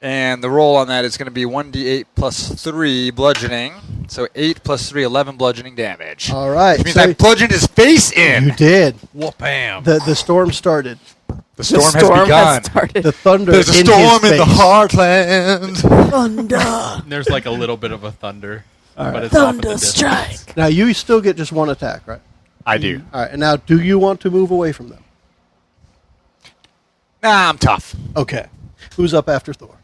And the roll on that is going to be 1d8 plus 3 bludgeoning. So 8 plus 3, 11 bludgeoning damage. All right. Which means So I bludgeoned his face in. you did. Whoop-bam. The storm started. The storm, the storm has begun. started. The thunder There's a in storm his in the face. heartland. There's like a little bit of a thunder. All But right. it's off in the Thunder distance. strike. Now, you still get just 1 attack, right? I do. All right. And now, do you want to move away from them? Nah, I'm tough. Okay. Who's up after Thor?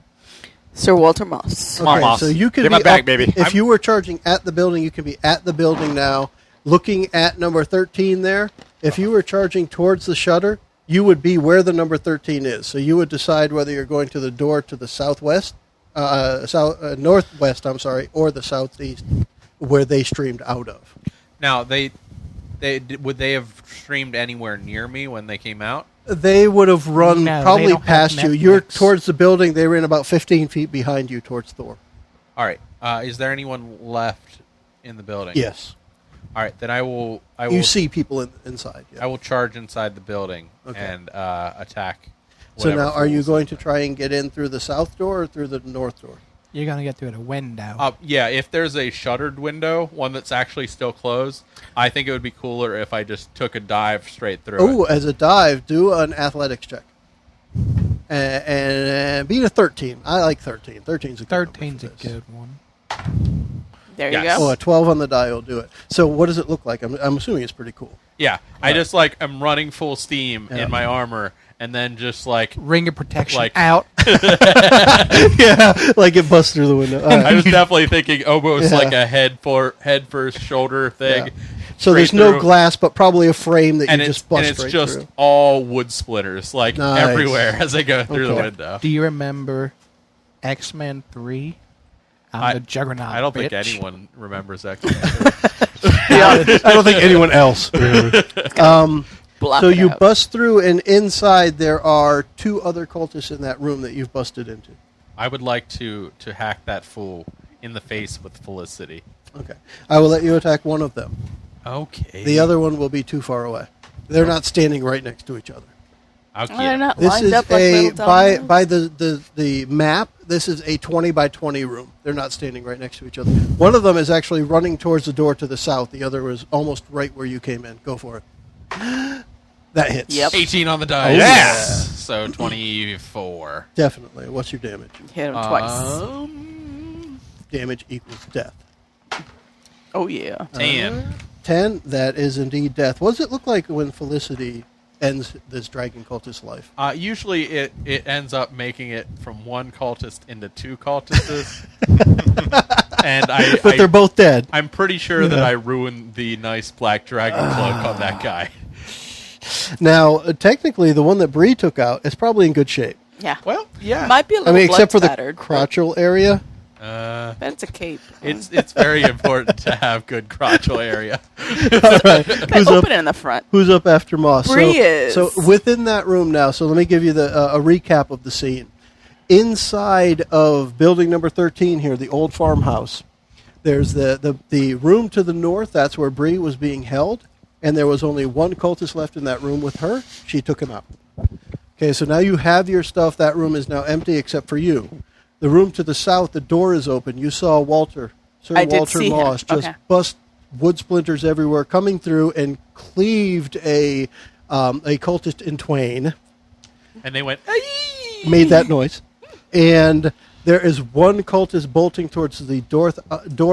Sir Walter Moss. Come on, Moss. So you can Get be my bag, up- baby. If you were charging at the building, you can be at the building now, looking at number 13 there. If you were charging towards the shutter, you would be where the number 13 is. So you would decide whether you're going to the door to the southwest, northwest, or the southeast, where they streamed out of. Now, would they have streamed anywhere near me when they came out? They would have run No, they probably don't have past you. You're Netflix. towards the building. They ran about 15 feet behind you towards Thor. All right. Is there anyone left in the building? Yes. All right. Then I will. You see people inside. Yeah. I will charge inside the building Okay. and attack. So now, whatever are you fools going in to there. try and get in through the south door or through the north door? You're going to get through the window. Yeah, if there's a shuttered window, one that's actually still closed, I think it would be cooler if I just took a dive straight through Oh, it. as a dive, do an athletics check. And beat a 13. I like 13. 13's a good number 13's for a this. good one. There Yes. you go. Oh, a 12 on the die will do it. So what does it look like? I'm assuming it's pretty cool. Yeah, I just like I'm running full steam Yeah. in my armor, and then just like Ring of protection Like- out. Yeah, like it busts through the window. All right. I was definitely thinking almost Yeah. like a head first shoulder thing. Yeah. So there's straight no through. glass, but probably a frame that and you it's just bust and it's straight just through. all wood splitters, like Nice. everywhere as I go through the Okay. window. Do you remember X-Men 3? I'm the Juggernaut. I don't think bitch. anyone remembers that. I don't think anyone else. Block So it you out. bust through, and inside there are 2 other cultists in that room that you've busted into. I would like to hack that fool in the face with Felicity. Okay. I will let you attack one of them. Okay. The other one will be too far away. They're not standing right next to each other. I'll Oh, get they're him. not This lined is up like a little by dominoes? the map. This is a 20 by 20 room. They're not standing right next to each other. One of them is actually running towards the door to the south. The other is almost right where you came in. Go for it. That hits. Yep. 18 on the dice. Oh, yeah. So 24. Definitely. What's your damage? Hit him twice. Damage equals death. Oh, yeah. 10. 10. That is indeed death. What does it look like when Felicity ends this dragon cultist life? Usually it ends up making it from one cultist into 2 cultists. And But they're both dead. I'm pretty sure that I ruined the nice black dragon cloak on that guy. Now, technically, the one that Bree took out is probably in good shape. Yeah. Well, yeah. Might be a I little mean, except for the blood-spattered, crotchal area. but it's a cape. It's very important to have good crotchal area. All right. But open it in the front. Who's up after Moss? Bree is. So within that room now, so let me give you a recap of the scene. Inside of building number 13 here, the old farmhouse, there's the room to the north. That's where Bree was being held. And there was only one cultist left in that room with her. She took him out. Okay, so now you have your stuff. That room is now empty except for you. The room to the south, the door is open. You saw Sir I did Walter see him. Moss, just Okay. bust wood splinters everywhere, coming through and cleaved a cultist in twain. And they went, Made that noise. And there is one cultist bolting towards the door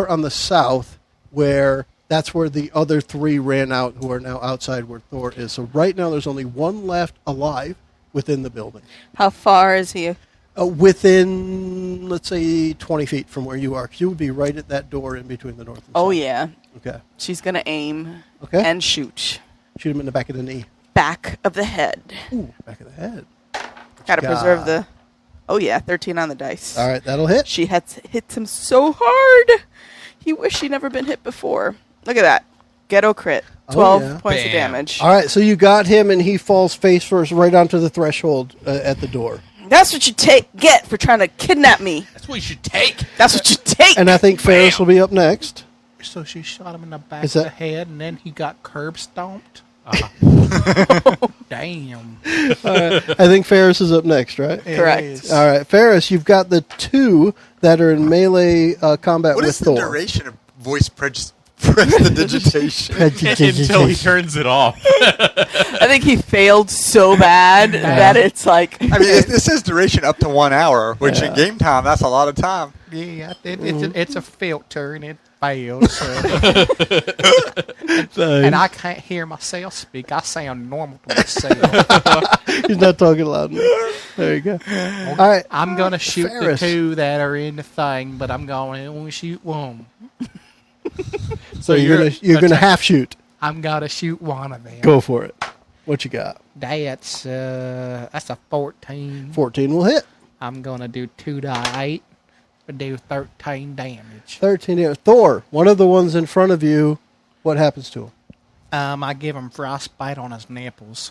on the south, where that's where the other 3 ran out, who are now outside where Thor is. So right now there's only one left alive within the building. How far is he? Within, let's say, 20 feet from where you are. 'Cause you would be right at that door in between the north and south. Oh, yeah. Okay. She's going to aim Okay. and shoot. Shoot him in the back of the knee. Back of the head. Ooh, back of the head. Got to got? preserve the... Oh, yeah. 13 on the dice. All right, that'll hit. She hits him so hard. He wished he'd never been hit before. Look at that. Ghetto crit. 12 yeah. points of Bam. damage. All right, so you got him, and he falls face first right onto the threshold at the door. That's what you get for trying to kidnap me. that's what you should take. That's what you take. And I think Ferrus will be up next. So she shot him in the back Is of that- the head, and then he got curb stomped. Damn. I think Ferrus is up next, right? Correct. All right, Ferrus, you've got the 2 that are in melee combat What with is the Thor. duration of voice prestidigitation? Until he turns it off. I think he failed so bad that it's like... I mean, this says duration up to 1 hour, which in game time, that's a lot of time. Yeah, it's a filter, and it failed. So. And I can't hear myself speak. I sound normal to myself. He's not talking loud enough. There you go. All right. I'm going to shoot Ferrus. the 2 that are in the thing, but I'm going to only shoot one. So you're gonna half shoot. I'm going to shoot one of them. Go for it. What you got? That's a 14. 14 will hit. I'm going to do 2 die 8, but do 13 damage. 13 damage. Thor, one of the ones in front of you, what happens to him? I give him frostbite on his nipples.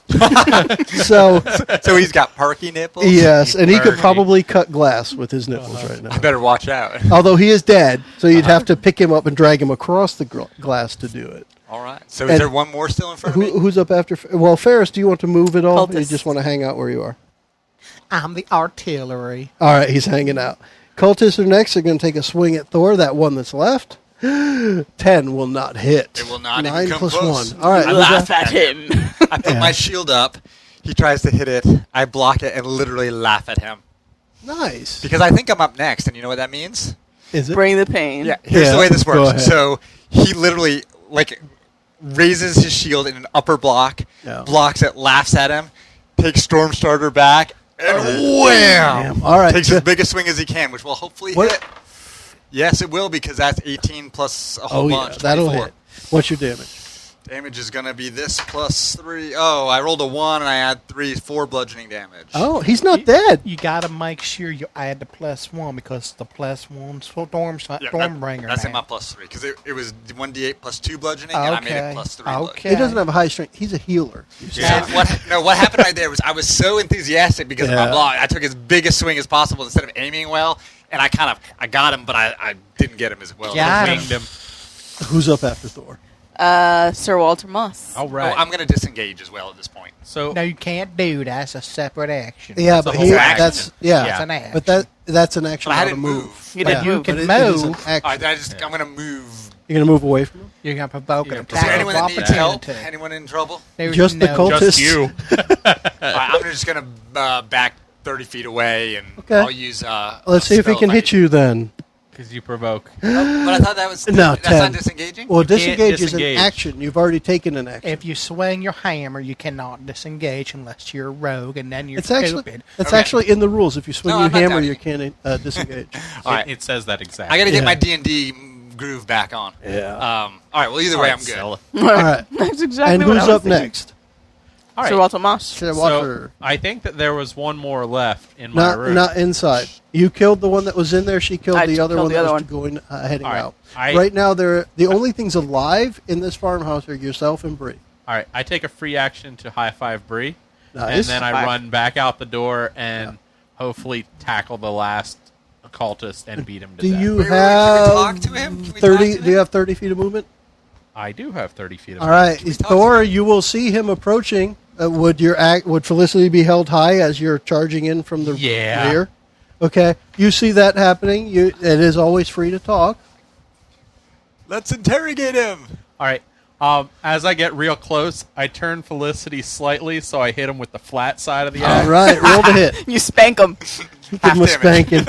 So, So he's got perky nipples? yes, and he could Bernie. probably cut glass with his nipples right now. I better watch out. Although he is dead, so you'd have to pick him up and drag him across the glass to do it. All right. So is And there one more still in front of me? Who's up after? Well, Ferrus, do you want to move at all? Or you Cultist. just want to hang out where you are? I'm the artillery. All right, he's hanging out. cultists are next. They're going to take a swing at Thor. That one that's left. 10 will not hit. It will not 9 even come plus close. 1. All right. Laugh at him. I put my shield up. He tries to hit it. I block it and literally laugh at him. Nice. Because I think I'm up next, and you know what that means? Is it? Bring the pain. Yeah, here's Yeah, the way this go works. ahead. So he literally, raises his shield in an upper block, Yeah. blocks it, laughs at him, takes Storm Starter back, and wham! Damn. All right. Takes as big a swing as he can, which will hopefully What- hit. Yes, it will, because that's 18 plus a whole Oh, yeah. bunch. That'll 24. hit. What's your damage? Damage is going to be this plus 3. Oh, I rolled a 1 and I add 4 bludgeoning damage. Oh, he's not dead. You got to make sure you add the +1 because the +1's for Stormbringer. That's in now. my plus 3, because it was 1d8 plus 2 bludgeoning, and I made it plus 3 bludgeoning. Okay. He doesn't have a high strength. He's a healer. Yeah. And what happened right there was I was so enthusiastic because of my Yeah. block. I took as big a swing as possible instead of aiming well, and I got him, but I didn't get him as well. Got Winged him. Who's up after Thor? Sir Walter Moss. All right. I'm going to disengage as well at this point. So No, you can't do that. That's a separate action. Yeah, That's but a whole he, action. that's yeah. That's an action. But that's an action, But I not a didn't move. move. You didn't you move. can But it is an move. action. I'm going to move. You're gonna move away from him. You're going to provoke an Yeah. Is there attack anyone of that needs help? opportunity. Anyone in trouble? There's Just the no- cult- just Cultists. you. I'm just going to back 30 feet away, and Okay. I'll use. Let's see if he can hit you then. Because you provoke. But I thought that was No, that's 10. not disengaging. Well, You can't disengage is an disengage. action. You've already taken an action. If you swing your hammer, you cannot disengage unless you're a rogue, and then you're It's actually stupid. it's Okay. actually in the rules. If you swing No, your I'm not hammer, doubting you it. can't disengage. All right. It says that exactly. I got to get Yeah. my D&D groove back on. Yeah. All right. Well, either way, I'm good. All right. That's exactly And what who's I was up thinking. next? All right. Sir Walter Moss. Sir So Walter. I think that there was one more left in my room. Not inside. You killed the one that was in there. She killed I the other killed one the that other was one. going heading All right. out. I- Right now, the only things alive in this farmhouse are yourself and Bree. All right. I take a free action to high five Bree, and Nice. then I High five. run back out the door and hopefully tackle the last cultist and beat him to Do death. you Wait, have can we talk to him? Can we 30? talk to Do you him? have 30 feet of movement? I do have 30 feet of All right, we talk Thor. You will see him approaching. Would Felicity be held high as you're charging in from the Yeah. rear? Okay, you see that happening. It is always free to talk. Let's interrogate him. All right. As I get real close, I turn Felicity slightly so I hit him with the flat side of the axe. All right, roll the hit. You spank him. Give him a damage. spanking.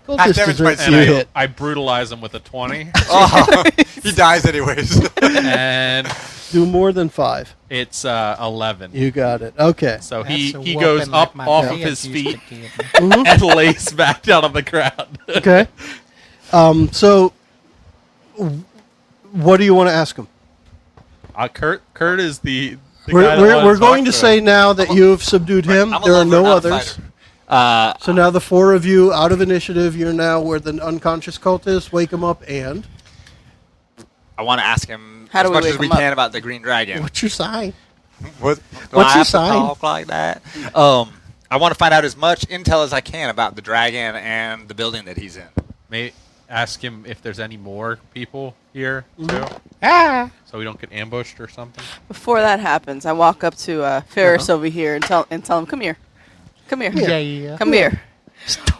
Well, Half just damage deserves by And you zero. hit. I brutalize him with a 20. Oh, he dies anyways. And Do more than 5. it's 11. You got it. Okay. So That's he a goes whooping up like my off of dad his used to feet give me. and lays back down on the ground. Okay. So, what do you want to ask him? Kurt is the guy We're, that we're, wanted we're to going talk to say now that you've subdued him. I'm a There are lover, no not a others. fighter. So now the 4 of you out of initiative, you're now where the unconscious cultist, wake him up, and I want to ask him How do as we much wake as we him up? can about the green dragon. what's your sign? What, do What's I your have to sign? talk like that? I want to find out as much intel as I can about the dragon and the building that he's in. May ask him if there's any more people here too, Ah! so we don't get ambushed or something. Before that happens, I walk up to Ferrus over here and tell him, "Come here, come here, Yeah. come here,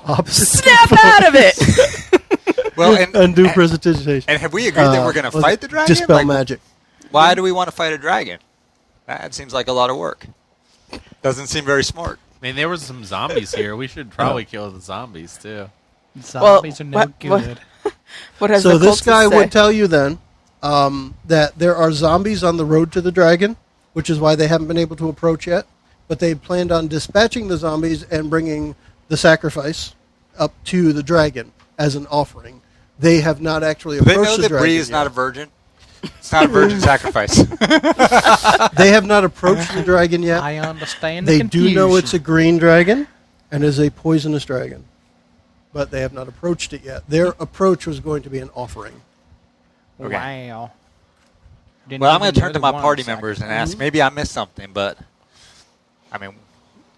Opposite. snap out of it." Well, and Undo presentation. and have we agreed that we're going to was fight it the dragon? Dispel Like, magic. why do we want to fight a dragon? That seems like a lot of work. Doesn't seem very smart. I mean, there was some zombies here. We should probably kill the zombies too. Zombies are no what- good. What has So the this cultist guy say? would tell you then that there are zombies on the road to the dragon, which is why they haven't been able to approach yet. But they planned on dispatching the zombies and bringing the sacrifice up to the dragon as an offering. They have not actually Do they approached know the that dragon Bree is yet. not a virgin? It's not a virgin sacrifice. They have not approached the dragon yet. I understand the They confusion. do know it's a green dragon and is a poisonous dragon, but they have not approached it yet. Their approach was going to be an offering. Okay. Wow. Didn't Well, I'm even going to know turn to there my was party a members and sacrifice. ask. Maybe I missed something, but I mean,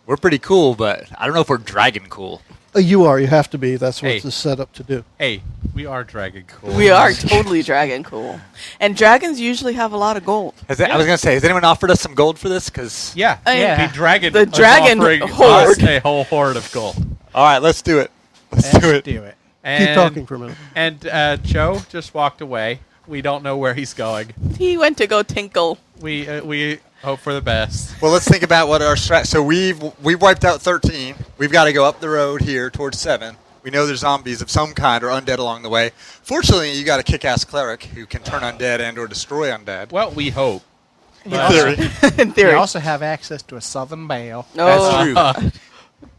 we're pretty cool, but I don't know if we're dragon cool. You are. You have to be. That's what Hey. it's set up to do. Hey, we are dragon cool. We are totally dragon cool, and dragons usually have a lot of gold. I was going to say, has anyone offered us some gold for this? Because Yeah, Yeah. The dragon. The is dragon offering horde. us a whole horde of gold. all right, let's do it. Let's do it. Do it. And, Keep talking for a minute. And Joe just walked away. We don't know where he's going. He went to go tinkle. We hope for the best. Well, let's think about what our strat. So we've wiped out 13. We've got to go up the road here towards 7. We know there's zombies of some kind or undead along the way. Fortunately, you got a kick-ass cleric who can turn undead and or destroy undead. Well, we hope. In theory. In You theory. also have access to a southern belle. Oh, That's true.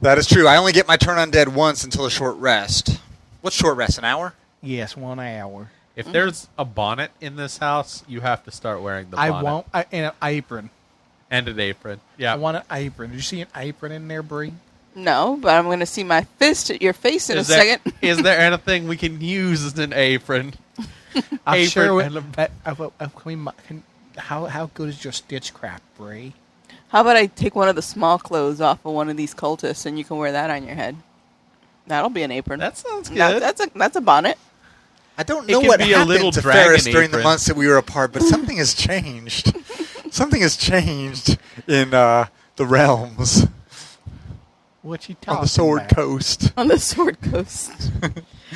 That is true. I only get my turn undead once until a short rest. What's short rest? An hour? Yes, 1 hour. If there's a bonnet in this house, you have to start wearing the bonnet. And an apron. And an apron. Yeah. I want an apron. Did you see an apron in there, Bree? no, but I'm going to see my fist at your face in a there, second. Is there anything we can use as an apron? I'm Apron sure. and How good is your stitchcraft, Bree? How about I take one of the small clothes off of one of these cultists and you can wear that on your head? That'll be an apron. That sounds good. That's a bonnet. I don't It know can what be a little happened to dragon Ferrus during the apron. months that we were apart, but something has changed. Something has changed in the realms What you talking on the Sword about? Coast. On the Sword Coast.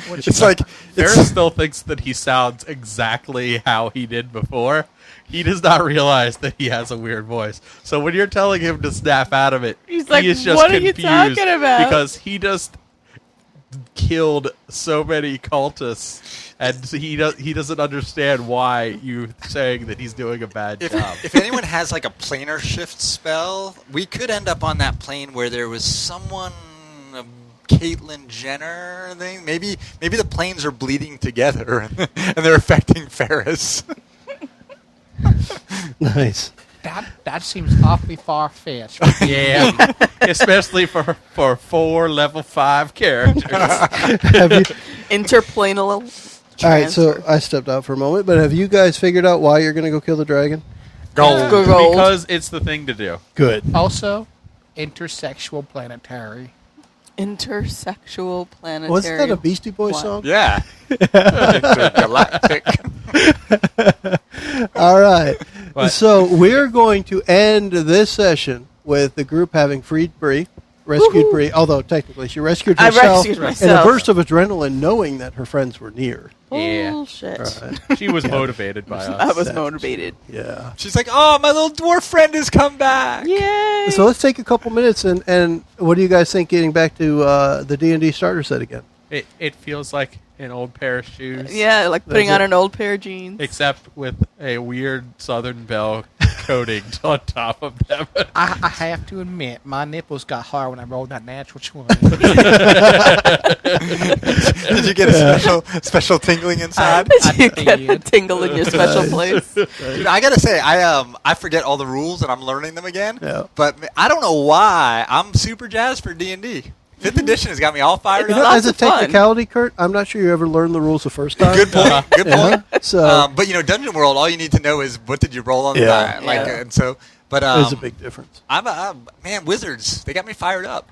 What you It's like Ferrus still thinks that he sounds exactly how he did before. He does not realize that he has a weird voice. So when you're telling him to snap out of it, He's like, he is just "What are you confused talking about?" because he just killed so many cultists, and he doesn't understand why you're saying that he's doing a bad job. if anyone has like a planar shift spell, we could end up on that plane where there was someone, Caitlyn Jenner thing. Maybe the planes are bleeding together and they're affecting Ferrus. Nice. That seems awfully far-fetched. Yeah, especially for 4 level 5 characters. Have you, Interplanal. all right, so I stepped out for a moment, but have you guys figured out why you're going to go kill the dragon? Gold. Gold. Because it's the thing to do. Good. Also, intersexual planetary. Intersexual planetary. Wasn't that a Beastie Boys What? song? Yeah. Galactic. All right. What? So we're going to end this session with the group having freed Bree, rescued Woohoo. Bree, although technically she rescued I herself rescued in a myself. burst of adrenaline knowing that her friends were near. Yeah. Bullshit. All right. She was motivated by I us. was motivated. Yeah. She's like, oh, my little dwarf friend has come back. Yay! So let's take a couple minutes and what do you guys think getting back to the D&D starter set again? It feels like an old pair of shoes. Yeah, like putting That's on it. an old pair of jeans. Except with a weird Southern Belle coating on top of them. I have to admit, my nipples got hard when I rolled that natural 20. Did you get a special tingling inside? Did you get the did. tingle in your special place? Dude, I gotta say, I forget all the rules and I'm learning them again. Yeah. But I don't know why I'm super jazzed for D&D. 5th edition has got me all fired It's You know, up. lots as a of fun. technicality, Kurt, I'm not sure you ever learned the rules the first time. Good point. Good Yeah. point. So But Dungeon World, all you need to know is what did you roll on the Yeah. die. Like, Yeah. and so, but there's a big difference. man, Wizards, they got me fired up.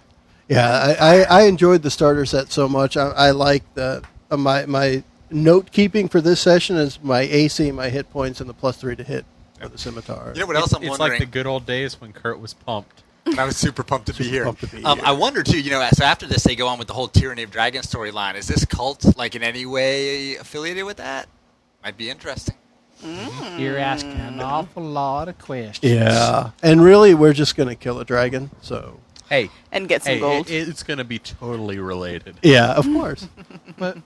Yeah, I enjoyed the starter set so much. I like the my note keeping for this session is my AC, my hit points, and the +3 to hit for the scimitar. You know what else I'm It's wondering? like the good old days when Kurt was pumped. I was super pumped to be here. pumped to be here. I wonder too. So after this, they go on with the whole Tyranny of Dragons storyline. Is this cult like in any way affiliated with that? Might be interesting. You're asking an awful lot of questions. Yeah, and really, we're just going to kill a dragon. So Hey, And get some hey, gold. it's going to be totally related. yeah, of course. But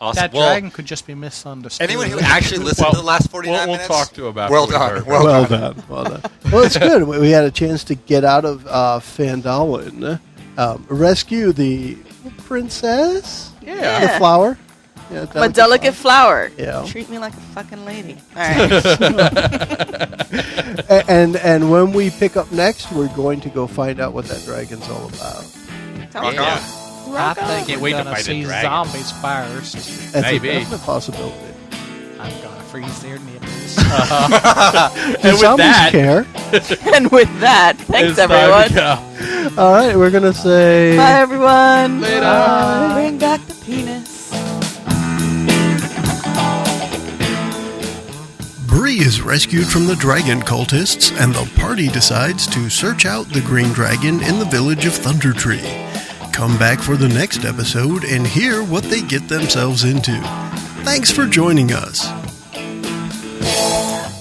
Awesome. that Well, dragon could just be misunderstood. Anyone who actually listened to the last 49 we'll minutes, talk to about well what we done. heard. Well done. Well done. Well, it's good. We had a chance to get out of Fandolin, rescue the princess, Yeah. the flower. Yeah, I'm a delicate flower. Yeah. Treat me like a fucking lady. All right. And when we pick up next, we're going to go find out what that dragon's all about. Sounds Yeah. good. I Rock on. think Can't we're wait to gonna fight a see dragon. zombies first. That's Maybe. a definite possibility. I'm gonna freeze their nipples. Do with zombies that- care? And with that, thanks It's time to everyone. go. All right, we're going to say... Bye everyone. Later. Bye. Bring back the penis. Bree is rescued from the dragon cultists, and the party decides to search out the green dragon in the village of Thunder Tree. Come back for the next episode and hear what they get themselves into. Thanks for joining us.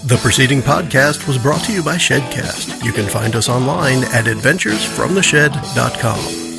The preceding podcast was brought to you by Shedcast. You can find us online at adventuresfromtheshed.com.